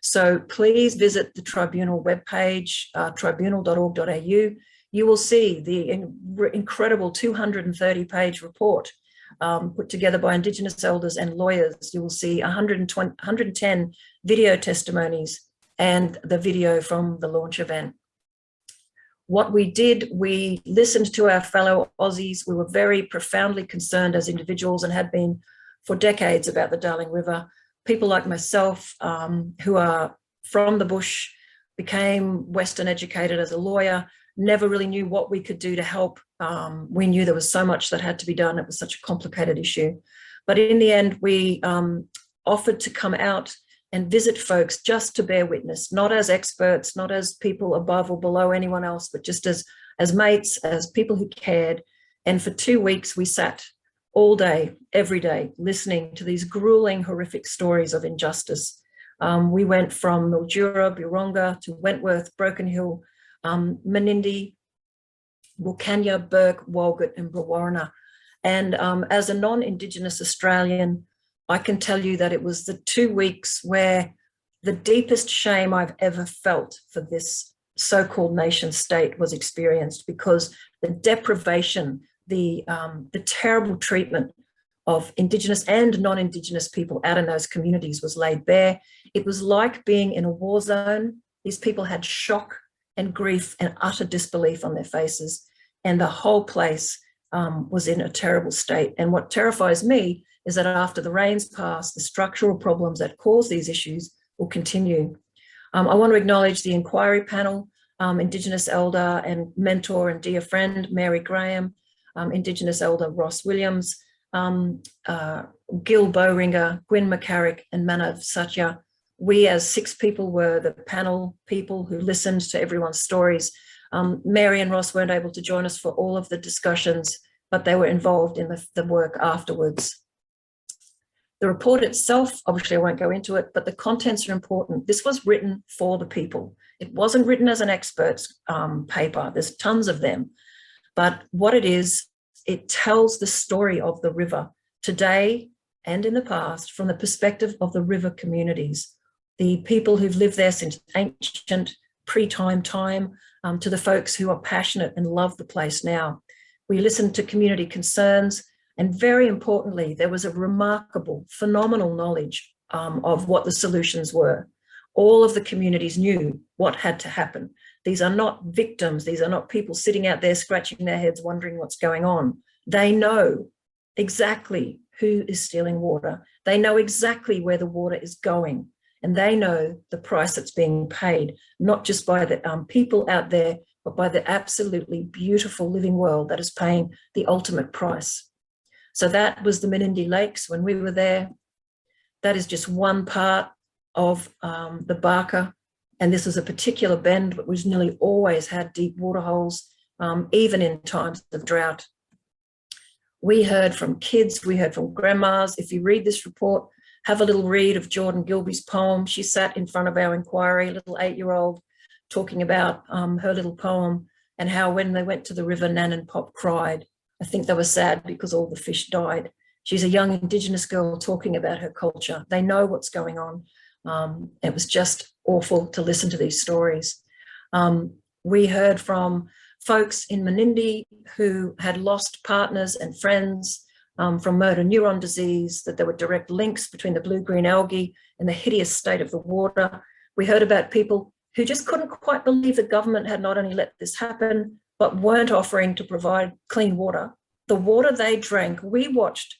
So please visit the Tribunal webpage, tribunal.org.au. You will see the incredible 230-page report put together by Indigenous elders and lawyers. You will see 110 video testimonies and the video from the launch event. What we did, we listened to our fellow Aussies. We were very profoundly concerned as individuals and had been for decades about the Darling River. People like myself who are from the bush, became Western educated as a lawyer, never really knew what we could do to help. We knew there was so much that had to be done. It was such a complicated issue. But in the end, we offered to come out and visit folks just to bear witness, not as experts, not as people above or below anyone else, but just as mates, as people who cared. And for 2 weeks, we sat all day, every day, listening to these grueling, horrific stories of injustice. We went from Mildura, Buronga to Wentworth, Broken Hill, Menindee, Wilcannia, Burke, Walgett and Brewarrina. And as a non-Indigenous Australian, I can tell you that it was the 2 weeks where the deepest shame I've ever felt for this so-called nation state was experienced, because the deprivation, the terrible treatment of Indigenous and non-Indigenous people out in those communities was laid bare. It was like being in a war zone. These people had shock and grief and utter disbelief on their faces, and the whole place was in a terrible state. And what terrifies me is that after the rains pass, the structural problems that cause these issues will continue. I want to acknowledge the inquiry panel, Indigenous elder and mentor and dear friend, Mary Graham, Indigenous elder Ross Williams, Gil Bowringer, Gwyn McCarrick, and Manav Satya. We as 6 people were the panel people who listened to everyone's stories. Mary and Ross weren't able to join us for all of the discussions, but they were involved in the work afterwards. The report itself, obviously I won't go into it, but the contents are important. This was written for the people. It wasn't written as an expert's paper. There's tons of them. But what it is, it tells the story of the river today and in the past from the perspective of the river communities, the people who've lived there since ancient pre-time to the folks who are passionate and love the place now. We listened to community concerns, and very importantly, there was a remarkable, phenomenal knowledge of what the solutions were. All of the communities knew what had to happen. These are not victims. These are not people sitting out there scratching their heads wondering what's going on. They know exactly who is stealing water. They know exactly where the water is going. And they know the price that's being paid, not just by the people out there, but by the absolutely beautiful living world that is paying the ultimate price. So that was the Menindee Lakes when we were there. That is just one part of the Barka. And this was a particular bend, but was nearly always had deep water holes, even in times of drought. We heard from kids, we heard from grandmas. If you read this report, have a little read of Jordan Gilby's poem. She sat in front of our inquiry, a little 8-year-old, talking about her little poem and how when they went to the river, Nan and Pop cried. I think they were sad because all the fish died. She's a young Indigenous girl talking about her culture. They know what's going on. It was just awful to listen to these stories. We heard from folks in Menindee who had lost partners and friends from motor neuron disease, that there were direct links between the blue-green algae and the hideous state of the water. We heard about people who just couldn't quite believe the government had not only let this happen, but weren't offering to provide clean water. The water they drank, we watched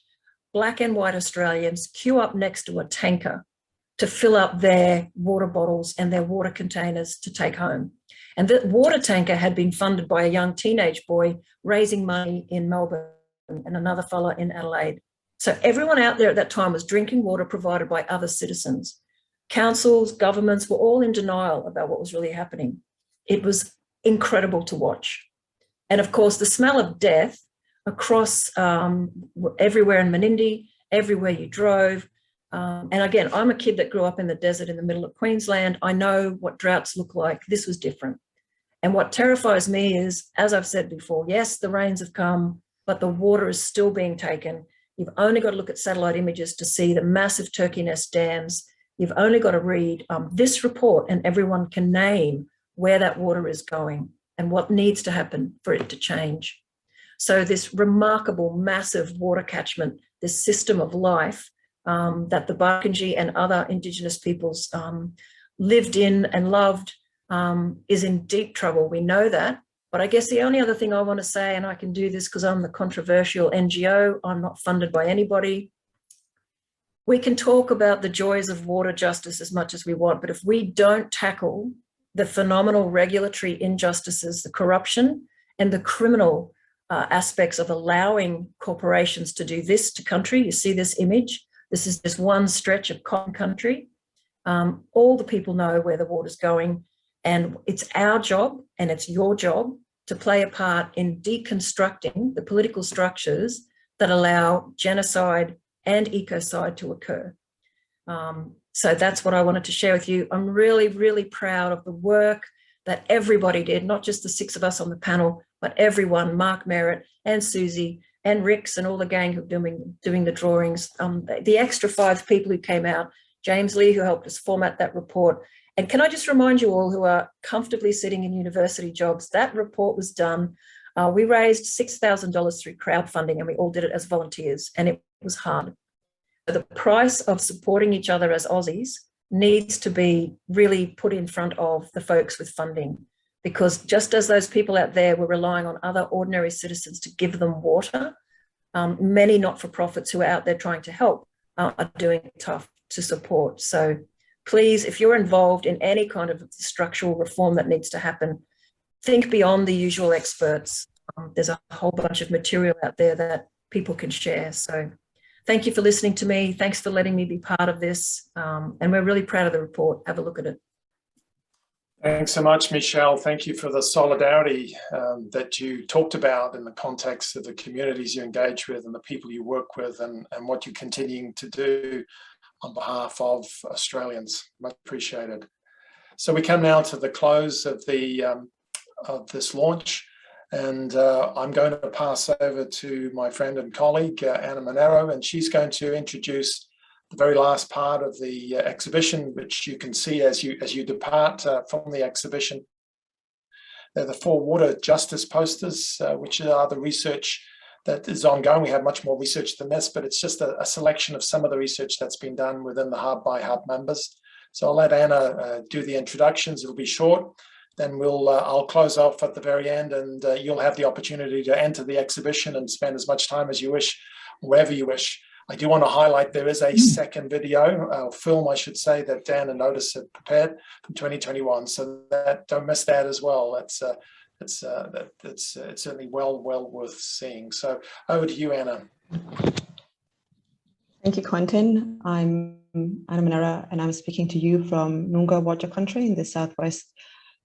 black and white Australians queue up next to a tanker to fill up their water bottles and their water containers to take home. And the water tanker had been funded by a young teenage boy raising money in Melbourne and another fella in Adelaide. So everyone out there at that time was drinking water provided by other citizens. Councils, governments were all in denial about what was really happening. It was incredible to watch. And of course, the smell of death across everywhere in Menindee, everywhere you drove. And again, I'm a kid that grew up in the desert in the middle of Queensland. I know what droughts look like. This was different. And what terrifies me is, as I've said before, yes, the rains have come, but the water is still being taken. You've only got to look at satellite images to see the massive turkey nest dams. You've only got to read this report and everyone can name where that water is going and what needs to happen for it to change. So this remarkable, massive water catchment, this system of life that the Barkindji and other Indigenous peoples lived in and loved is in deep trouble. We know that. But I guess the only other thing I want to say, and I can do this because I'm the controversial NGO, I'm not funded by anybody. We can talk about the joys of water justice as much as we want, but if we don't tackle the phenomenal regulatory injustices, the corruption and the criminal aspects of allowing corporations to do this to country, you see this image, this is just one stretch of cotton country. All the people know where the water's going. And it's our job and it's your job to play a part in deconstructing the political structures that allow genocide and ecocide to occur. So that's what I wanted to share with you. I'm really, really proud of the work that everybody did, not just the 6 of us on the panel, but everyone, Mark Merritt and Susie and Rix and all the gang who are doing the drawings, the extra 5 people who came out, James Lee, who helped us format that report, And can I just remind you all who are comfortably sitting in university jobs, that report was done. We raised $6,000 through crowdfunding, and we all did it as volunteers, and it was hard. The price of supporting each other as Aussies needs to be really put in front of the folks with funding, because just as those people out there were relying on other ordinary citizens to give them water, many not-for-profits who are out there trying to help are doing it tough to support. So please, if you're involved in any kind of structural reform that needs to happen, think beyond the usual experts. There's a whole bunch of material out there that people can share. So thank you for listening to me. Thanks for letting me be part of this. And we're really proud of the report. Have a look at it. Thanks so much, Michelle. Thank you for the solidarity that you talked about in the context of the communities you engage with and the people you work with, and what you're continuing to do on behalf of Australians. Much appreciated. So we come now to the close of this launch, and I'm going to pass over to my friend and colleague Anna Monero, and she's going to introduce the very last part of the exhibition, which you can see as you depart from the exhibition. They're the 4 water justice posters, which are the research that is ongoing. We have much more research than this, but it's just a selection of some of the research that's been done within the Hub by Hub members. So I'll let Anna do the introductions. It'll be short. Then I'll close off at the very end, and you'll have the opportunity to enter the exhibition and spend as much time as you wish, wherever you wish. I do want to highlight there is a second video, film, I should say, that Dan and Otis have prepared from 2021. So don't miss that as well. It's certainly well worth seeing. So over to you, Anna. Thank you, Quentin. I'm Anna Monero, and I'm speaking to you from Noongar Water Country in the southwest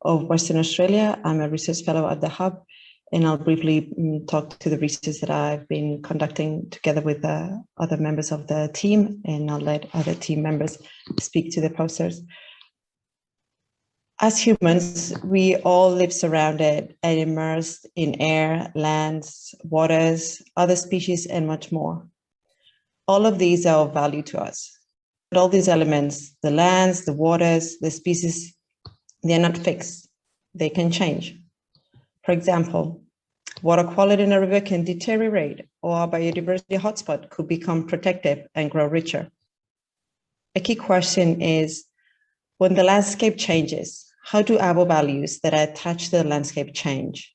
of Western Australia. I'm a research fellow at the Hub, and I'll briefly talk to the research that I've been conducting together with other members of the team, and I'll let other team members speak to the posters. As humans, we all live surrounded and immersed in air, lands, waters, other species, and much more. All of these are of value to us. But all these elements, the lands, the waters, the species, they're not fixed. They can change. For example, water quality in a river can deteriorate, or a biodiversity hotspot could become protective and grow richer. A key question is, when the landscape changes, how do our values that are attached to the landscape change?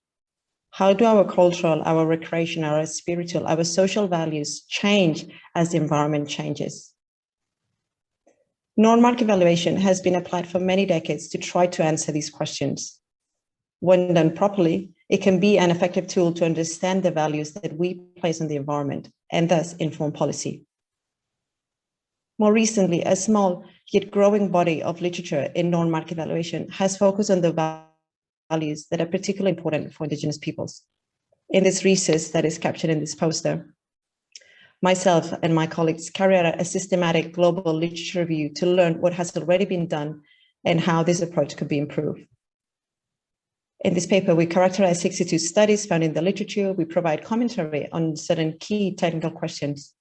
How do our cultural, our recreational, our spiritual, our social values change as the environment changes? Non-market valuation has been applied for many decades to try to answer these questions. When done properly, it can be an effective tool to understand the values that we place on the environment and thus inform policy. More recently, a small yet growing body of literature in non-market valuation has focused on the values that are particularly important for Indigenous peoples. In this research that is captured in this poster, myself and my colleagues carry out a systematic global literature review to learn what has already been done and how this approach could be improved. In this paper, we characterize 62 studies found in the literature. We provide commentary on certain key technical questions.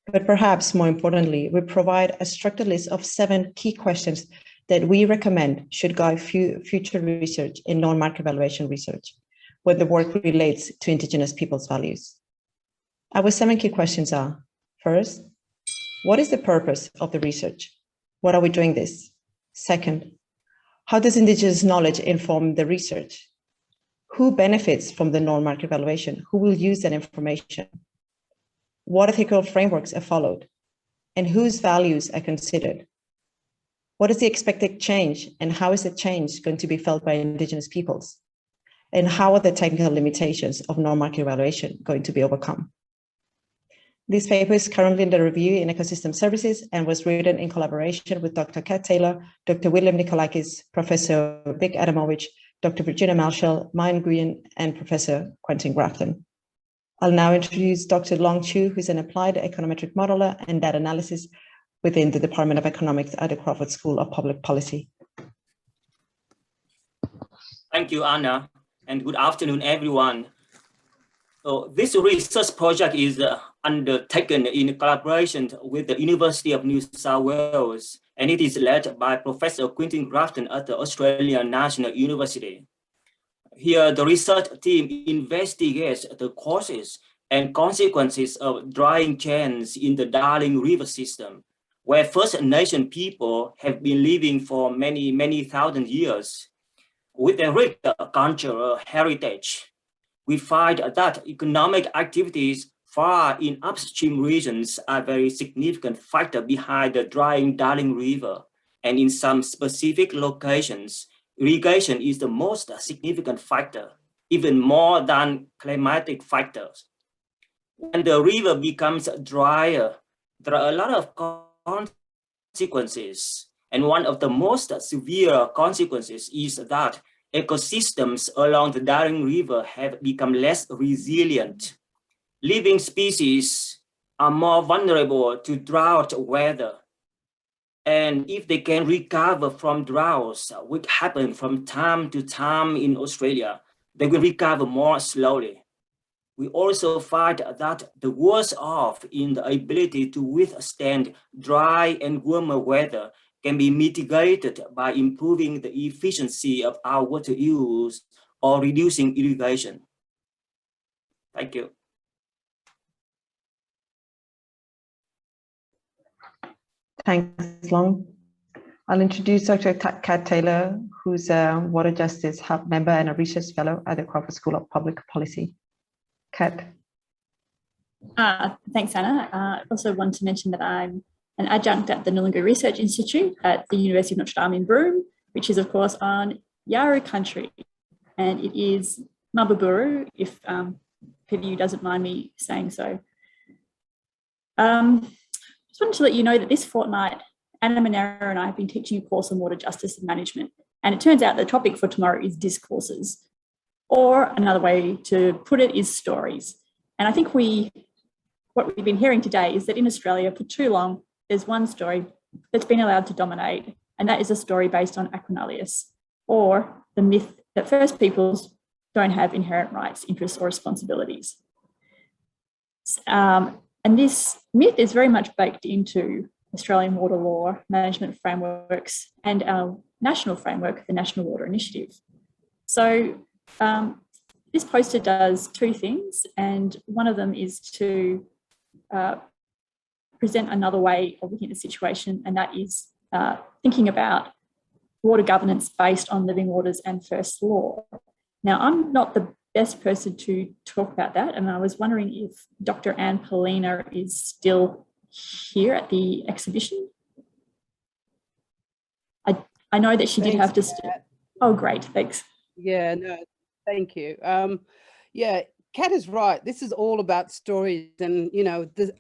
But perhaps more importantly, we provide a structured list of 7 key questions that we recommend should guide future research in non-market valuation research, when the work relates to Indigenous people's values. Our 7 key questions are: first, what is the purpose of the research? What are we doing this? Second, how does Indigenous knowledge inform the research? Who benefits from the non-market valuation? Who will use that information? What ethical frameworks are followed? And whose values are considered? What is the expected change, and how is the change going to be felt by Indigenous peoples? And how are the technical limitations of non-market valuation going to be overcome? This paper is currently under review in Ecosystem Services and was written in collaboration with Dr. Kat Taylor, Dr. William Nikolakis, Professor Vic Adamovich, Dr. Virginia Marshall, Mine Nguyen, and Professor Quentin Grafton. I'll now introduce Dr. Long Chu, who's an applied econometric modeler and data analysis within the Department of Economics at the Crawford School of Public Policy. Thank you, Anna, and good afternoon, everyone. So this research project is undertaken in collaboration with the University of New South Wales and it is led by Professor Quentin Grafton at the Australian National University. Here, the research team investigates the causes and consequences of drying change in the Darling River system, where First Nation people have been living for many thousand years. With a rich cultural heritage, we find that economic activities far in upstream regions are very significant factor behind the drying Darling River. And in some specific locations, irrigation is the most significant factor, even more than climatic factors. When the river becomes drier, there are a lot of consequences. And one of the most severe consequences is that ecosystems along the Darling River have become less resilient. Living species are more vulnerable to drought weather. And if they can recover from droughts, which happen from time to time in Australia, they will recover more slowly. We also find that the worse off in the ability to withstand dry and warmer weather can be mitigated by improving the efficiency of our water use or reducing irrigation. Thank you. Thanks, Long. I'll introduce Dr. Kat Taylor, who's a Water Justice Hub member and a research fellow at the Crawford School of Public Policy. Kat. Thanks, Anna. I also want to mention that I'm an adjunct at the Noongar Research Institute at the University of Notre Dame in Broome, which is, of course, on Yawuru country. And it is Mababuru, if PBU doesn't mind me saying so. Just wanted to let you know that this fortnight, Anna Monera and I have been teaching a course on water justice and management. And it turns out the topic for tomorrow is discourses, or another way to put it is stories. And I think what we've been hearing today is that in Australia for too long, there's one story that's been allowed to dominate, and that is a story based on Aquanalius, or the myth that First Peoples don't have inherent rights, interests, or responsibilities. And this myth is very much baked into Australian water law, management frameworks, and our national framework, the National Water Initiative. So this poster does two things, and one of them is to present another way of looking at the situation, and that is thinking about water governance based on living waters and first law. Now, I'm not the best person to talk about that, and I was wondering if Dr. Anne Paulina is still here at the exhibition. I know that she did have to. Oh, great, thanks. Yeah, no, thank you. Yeah, Kat is right. This is all about stories, and you know, there's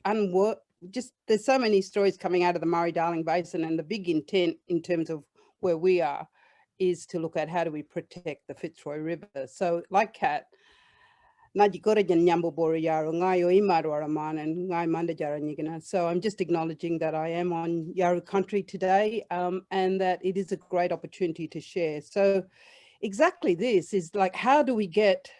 so many stories coming out of the Murray-Darling Basin, and the big intent in terms of where we are is to look at how do we protect the Fitzroy River. So like Kat, so I'm just acknowledging that I am on Yawuru country today, and that it is a great opportunity to share. So exactly this is like, how do we get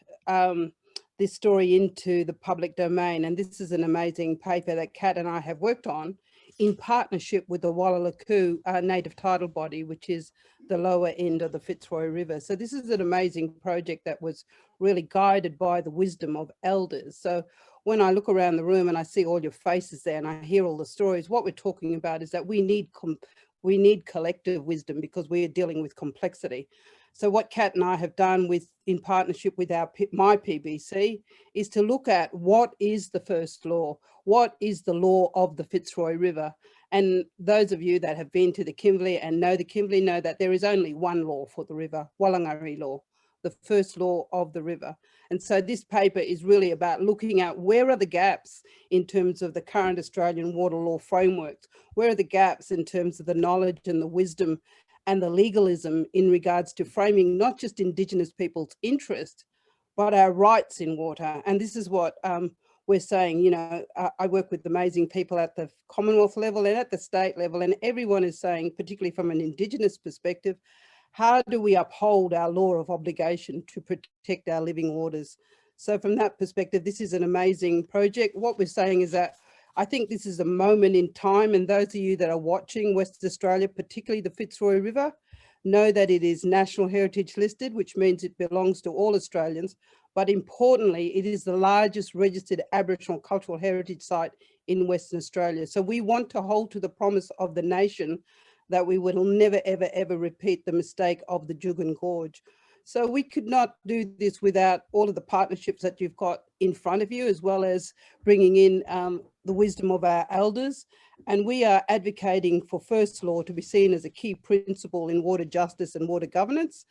this story into the public domain? And this is an amazing paper that Kat and I have worked on in partnership with the Wallalakoo native title body, which is the lower end of the Fitzroy River. So this is an amazing project that was really guided by the wisdom of elders. So when I look around the room and I see all your faces there and I hear all the stories, what we're talking about is that we need collective wisdom because we are dealing with complexity. So what Kat and I have done in partnership with my PBC is to look at what is the first law, what is the law of the Fitzroy River. And those of you that have been to the Kimberley and know the Kimberley know that there is only one law for the river, Wālangari law, the first law of the river. And so this paper is really about looking at where are the gaps in terms of the current Australian water law frameworks, where are the gaps in terms of the knowledge and the wisdom and the legalism in regards to framing not just Indigenous people's interest, but our rights in water. And this is what we're saying. You know, I work with amazing people at the Commonwealth level and at the state level, and everyone is saying, particularly from an Indigenous perspective, how do we uphold our law of obligation to protect our living waters? So from that perspective, this is an amazing project. What we're saying is that I think this is a moment in time, and those of you that are watching Western Australia, particularly the Fitzroy River, know that it is National Heritage listed, which means it belongs to all Australians. But importantly, it is the largest registered Aboriginal cultural heritage site in Western Australia. So we want to hold to the promise of the nation that we will never, ever, ever repeat the mistake of the Juukan Gorge. So we could not do this without all of the partnerships that you've got in front of you, as well as bringing in the wisdom of our elders. And we are advocating for First Law to be seen as a key principle in water justice and water governance,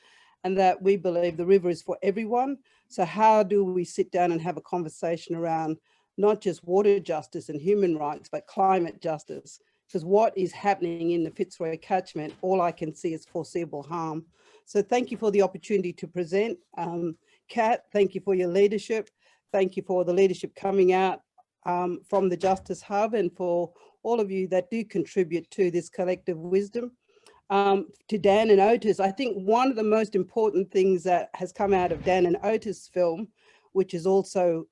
and that we believe the river is for everyone. So how do we sit down and have a conversation around not just water justice and human rights, but climate justice? Because what is happening in the Fitzroy catchment, all I can see is foreseeable harm. So thank you for the opportunity to present. Kat, thank you for your leadership. Thank you for the leadership coming out from the Justice Hub, and for all of you that do contribute to this collective wisdom. To Dan and Otis, I think one of the most important things that has come out of Dan and Otis' film, which is also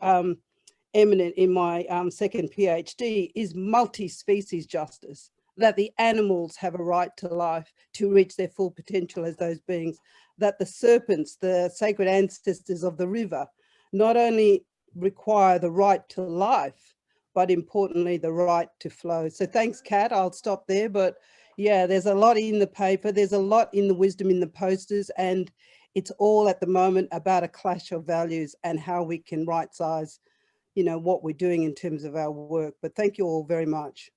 eminent in my second PhD, is multi-species justice, that the animals have a right to life, to reach their full potential as those beings, that the serpents, the sacred ancestors of the river, not only require the right to life, but importantly, the right to flow. So thanks, Kat. I'll stop there. But yeah, there's a lot in the paper. There's a lot in the wisdom in the posters, and it's all at the moment about a clash of values and how we can right-size, you know, what we're doing in terms of our work. But thank you all very much.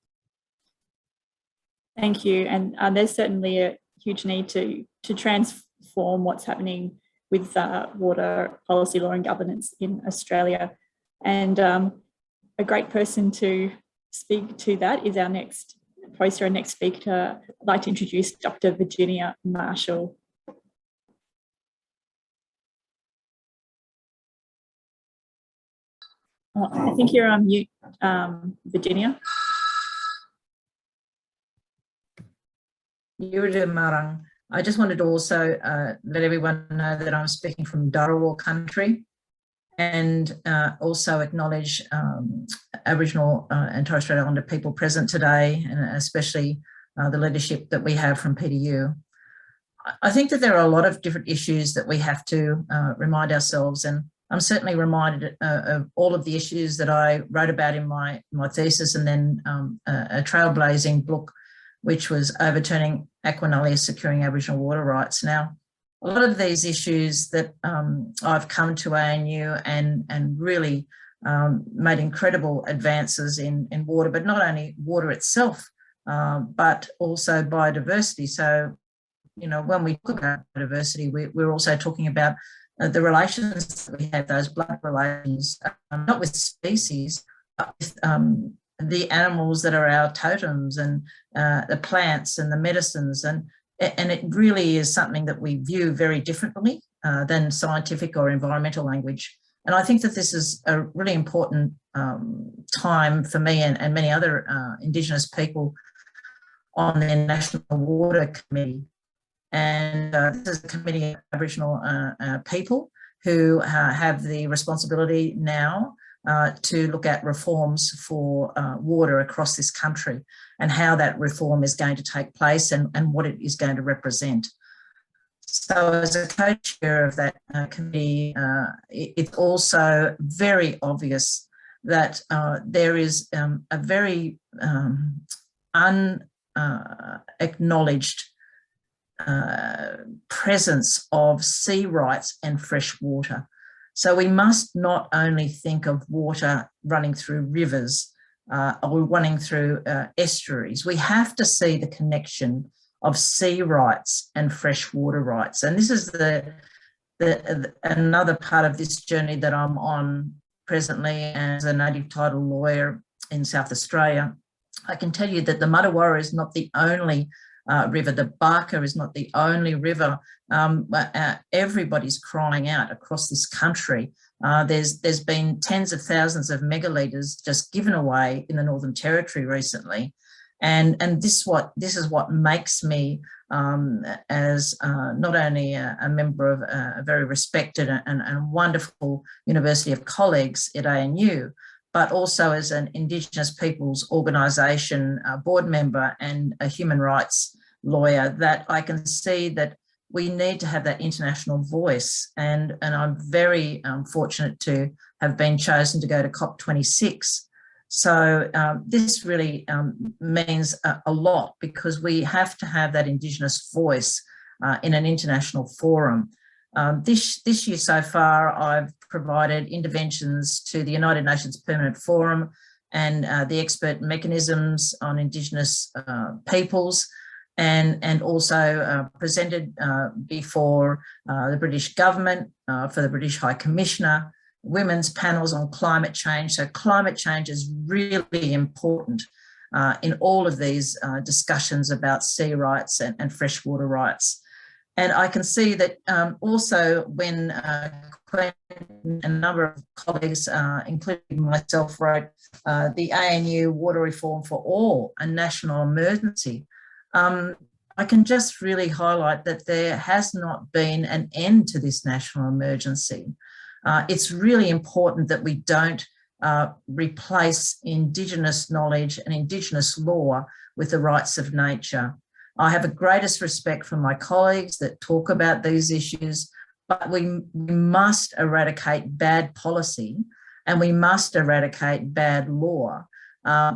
Thank you. And there's certainly a huge need to transform what's happening with water policy, law and governance in Australia. And a great person to speak to that is our next poster, our next speaker. I'd like to introduce Dr. Virginia Marshall. I think you're on mute, Virginia. Marang. I just wanted to also let everyone know that I'm speaking from Dharawal country, and also acknowledge Aboriginal and Torres Strait Islander people present today, and especially the leadership that we have from PDU. I think that there are a lot of different issues that we have to remind ourselves, and I'm certainly reminded of all of the issues that I wrote about in my thesis, and then a trailblazing book, which was Overturning Aquanellia, Securing Aboriginal Water Rights. Now, a lot of these issues that I've come to ANU and really made incredible advances in water, but not only water itself, but also biodiversity. So, you know, when we talk about biodiversity, we're also talking about the relations that we have, those blood relations, not with species, but with the animals that are our totems, and the plants and the medicines. And it really is something that we view very differently than scientific or environmental language. And I think that this is a really important time for me and many other Indigenous people on the National Water Committee. And this is a committee of Aboriginal people who have the responsibility now to look at reforms for water across this country, and how that reform is going to take place, and what it is going to represent. So as a co-chair of that committee, it's also very obvious that there is a very unacknowledged presence of sea rights and fresh water. So we must not only think of water running through rivers or running through estuaries. We have to see the connection of sea rights and freshwater rights. And this is another part of this journey that I'm on presently as a native title lawyer in South Australia. I can tell you that the Muddawarra is not the only river. The Barka is not the only river. Everybody's crying out across this country. There's been tens of thousands of megalitres just given away in the Northern Territory recently, and this is what makes me, as not only a member of a very respected and wonderful university of colleagues at ANU, but also as an Indigenous peoples organisation board member and a human rights lawyer, that I can see that we need to have that international voice. And I'm very fortunate to have been chosen to go to COP26. So this really means a lot, because we have to have that Indigenous voice in an international forum. This year so far, I've provided interventions to the United Nations Permanent Forum and the expert mechanisms on Indigenous peoples, and also presented before the British government for the British High Commissioner, women's panels on climate change. So climate change is really important in all of these discussions about sea rights and freshwater rights. And I can see that also when a number of colleagues, including myself, wrote the ANU Water Reform for All, a national emergency, I can just really highlight that there has not been an end to this national emergency. It's really important that we don't replace Indigenous knowledge and Indigenous law with the rights of nature. I have the greatest respect for my colleagues that talk about these issues, but we must eradicate bad policy and we must eradicate bad law.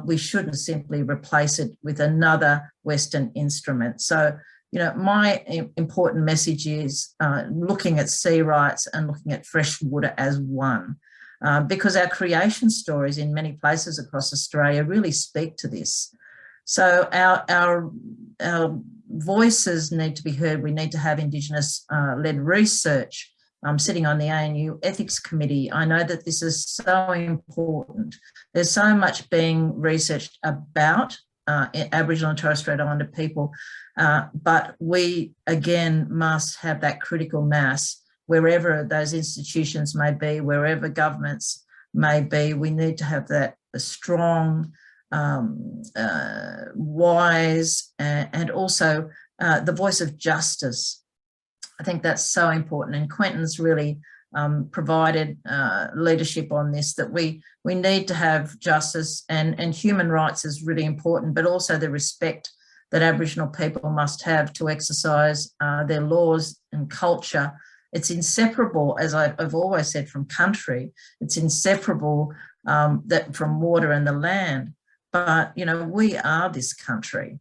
We shouldn't simply replace it with another Western instrument. So, you know, my important message is looking at sea rights and looking at fresh water as one, because our creation stories in many places across Australia really speak to this. So our voices need to be heard. We need to have Indigenous-led research. I'm sitting on the ANU Ethics Committee. I know that this is so important. There's so much being researched about Aboriginal and Torres Strait Islander people, but we, again, must have that critical mass wherever those institutions may be, wherever governments may be. We need to have that strong, wise, and also the voice of justice. I think that's so important, and Quentin's really provided leadership on this, that we need to have justice, and human rights is really important, but also the respect that Aboriginal people must have to exercise their laws and culture. It's inseparable, as I've always said, from country. It's inseparable from water and the land. But, you know, we are this country.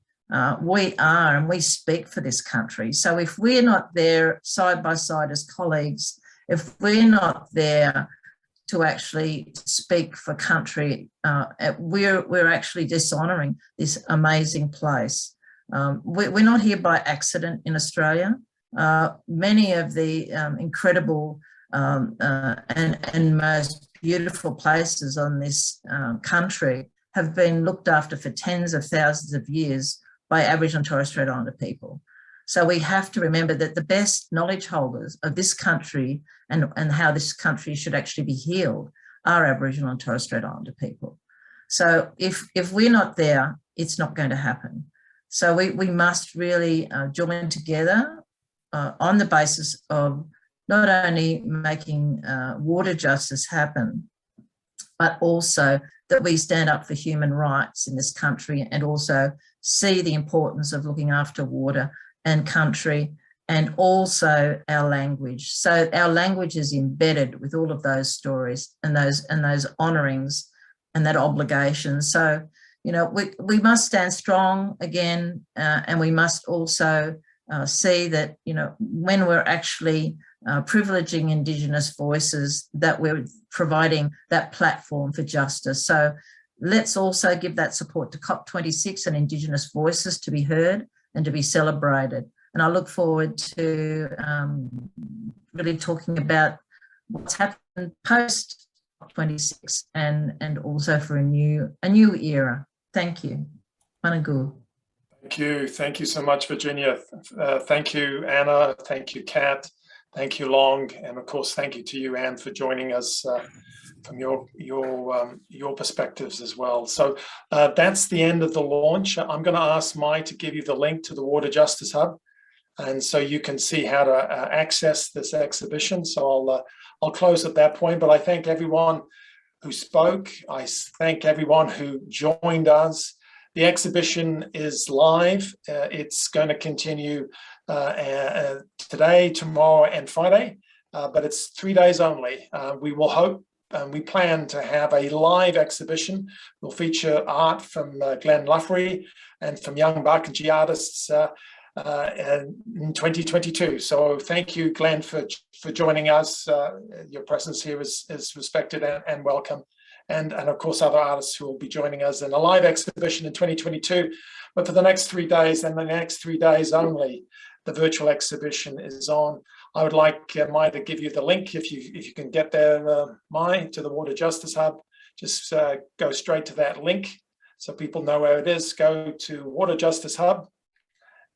We are, and we speak for this country. So if we're not there side by side as colleagues, if we're not there to actually speak for country, we're actually dishonouring this amazing place. We're not here by accident in Australia. Many of the incredible and most beautiful places on this country have been looked after for tens of thousands of years by Aboriginal and Torres Strait Islander people. So we have to remember that the best knowledge holders of this country and how this country should actually be healed are Aboriginal and Torres Strait Islander people. So if we're not there, it's not going to happen. So we must really join together on the basis of not only making water justice happen, but also that we stand up for human rights in this country and also see the importance of looking after water and country, and also our language. So our language is embedded with all of those stories and those honourings and that obligation. So, you know, we must stand strong again, and we must also see that, you know, when we're actually privileging Indigenous voices, that we're providing that platform for justice. So let's also give that support to COP26 and Indigenous voices to be heard and to be celebrated. And I look forward to really talking about what's happened post COP26 and also for a new era. Thank you. Managu. Thank you so much, Virginia. Thank you, Anna. Thank you, Kat. Thank you, Long, and of course, thank you to you, Anne, for joining us from your perspectives as well. So that's the end of the launch. I'm going to ask Mai to give you the link to the Water Justice Hub, and so you can see how to access this exhibition. So I'll close at that point. But I thank everyone who spoke. I thank everyone who joined us. The exhibition is live. It's going to continue today, tomorrow, and Friday, but it's 3 days only. We will hope, and we plan to have a live exhibition. We'll feature art from Glenn Laurae and from young Barka artists in 2022. So thank you, Glenn, for joining us. Your presence here is respected and welcome. And of course, other artists who will be joining us in a live exhibition in 2022. But for the next 3 days, and the next 3 days only, the virtual exhibition is on. I would like Mai to give you the link if you can get there, Mai, to the Water Justice Hub. Just go straight to that link so people know where it is. Go to Water Justice Hub.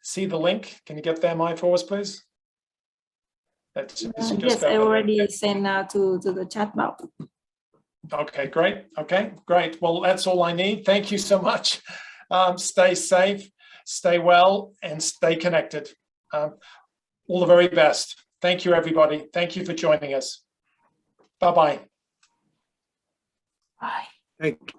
See the link. Can you get there, Mai, for us, please? Yes, I already sent now to the chat box. Okay, great. Okay, great. Well, that's all I need. Thank you so much. Stay safe, stay well, and stay connected. All the very best. Thank you, everybody. Thank you for joining us. Bye-bye. Bye. Thank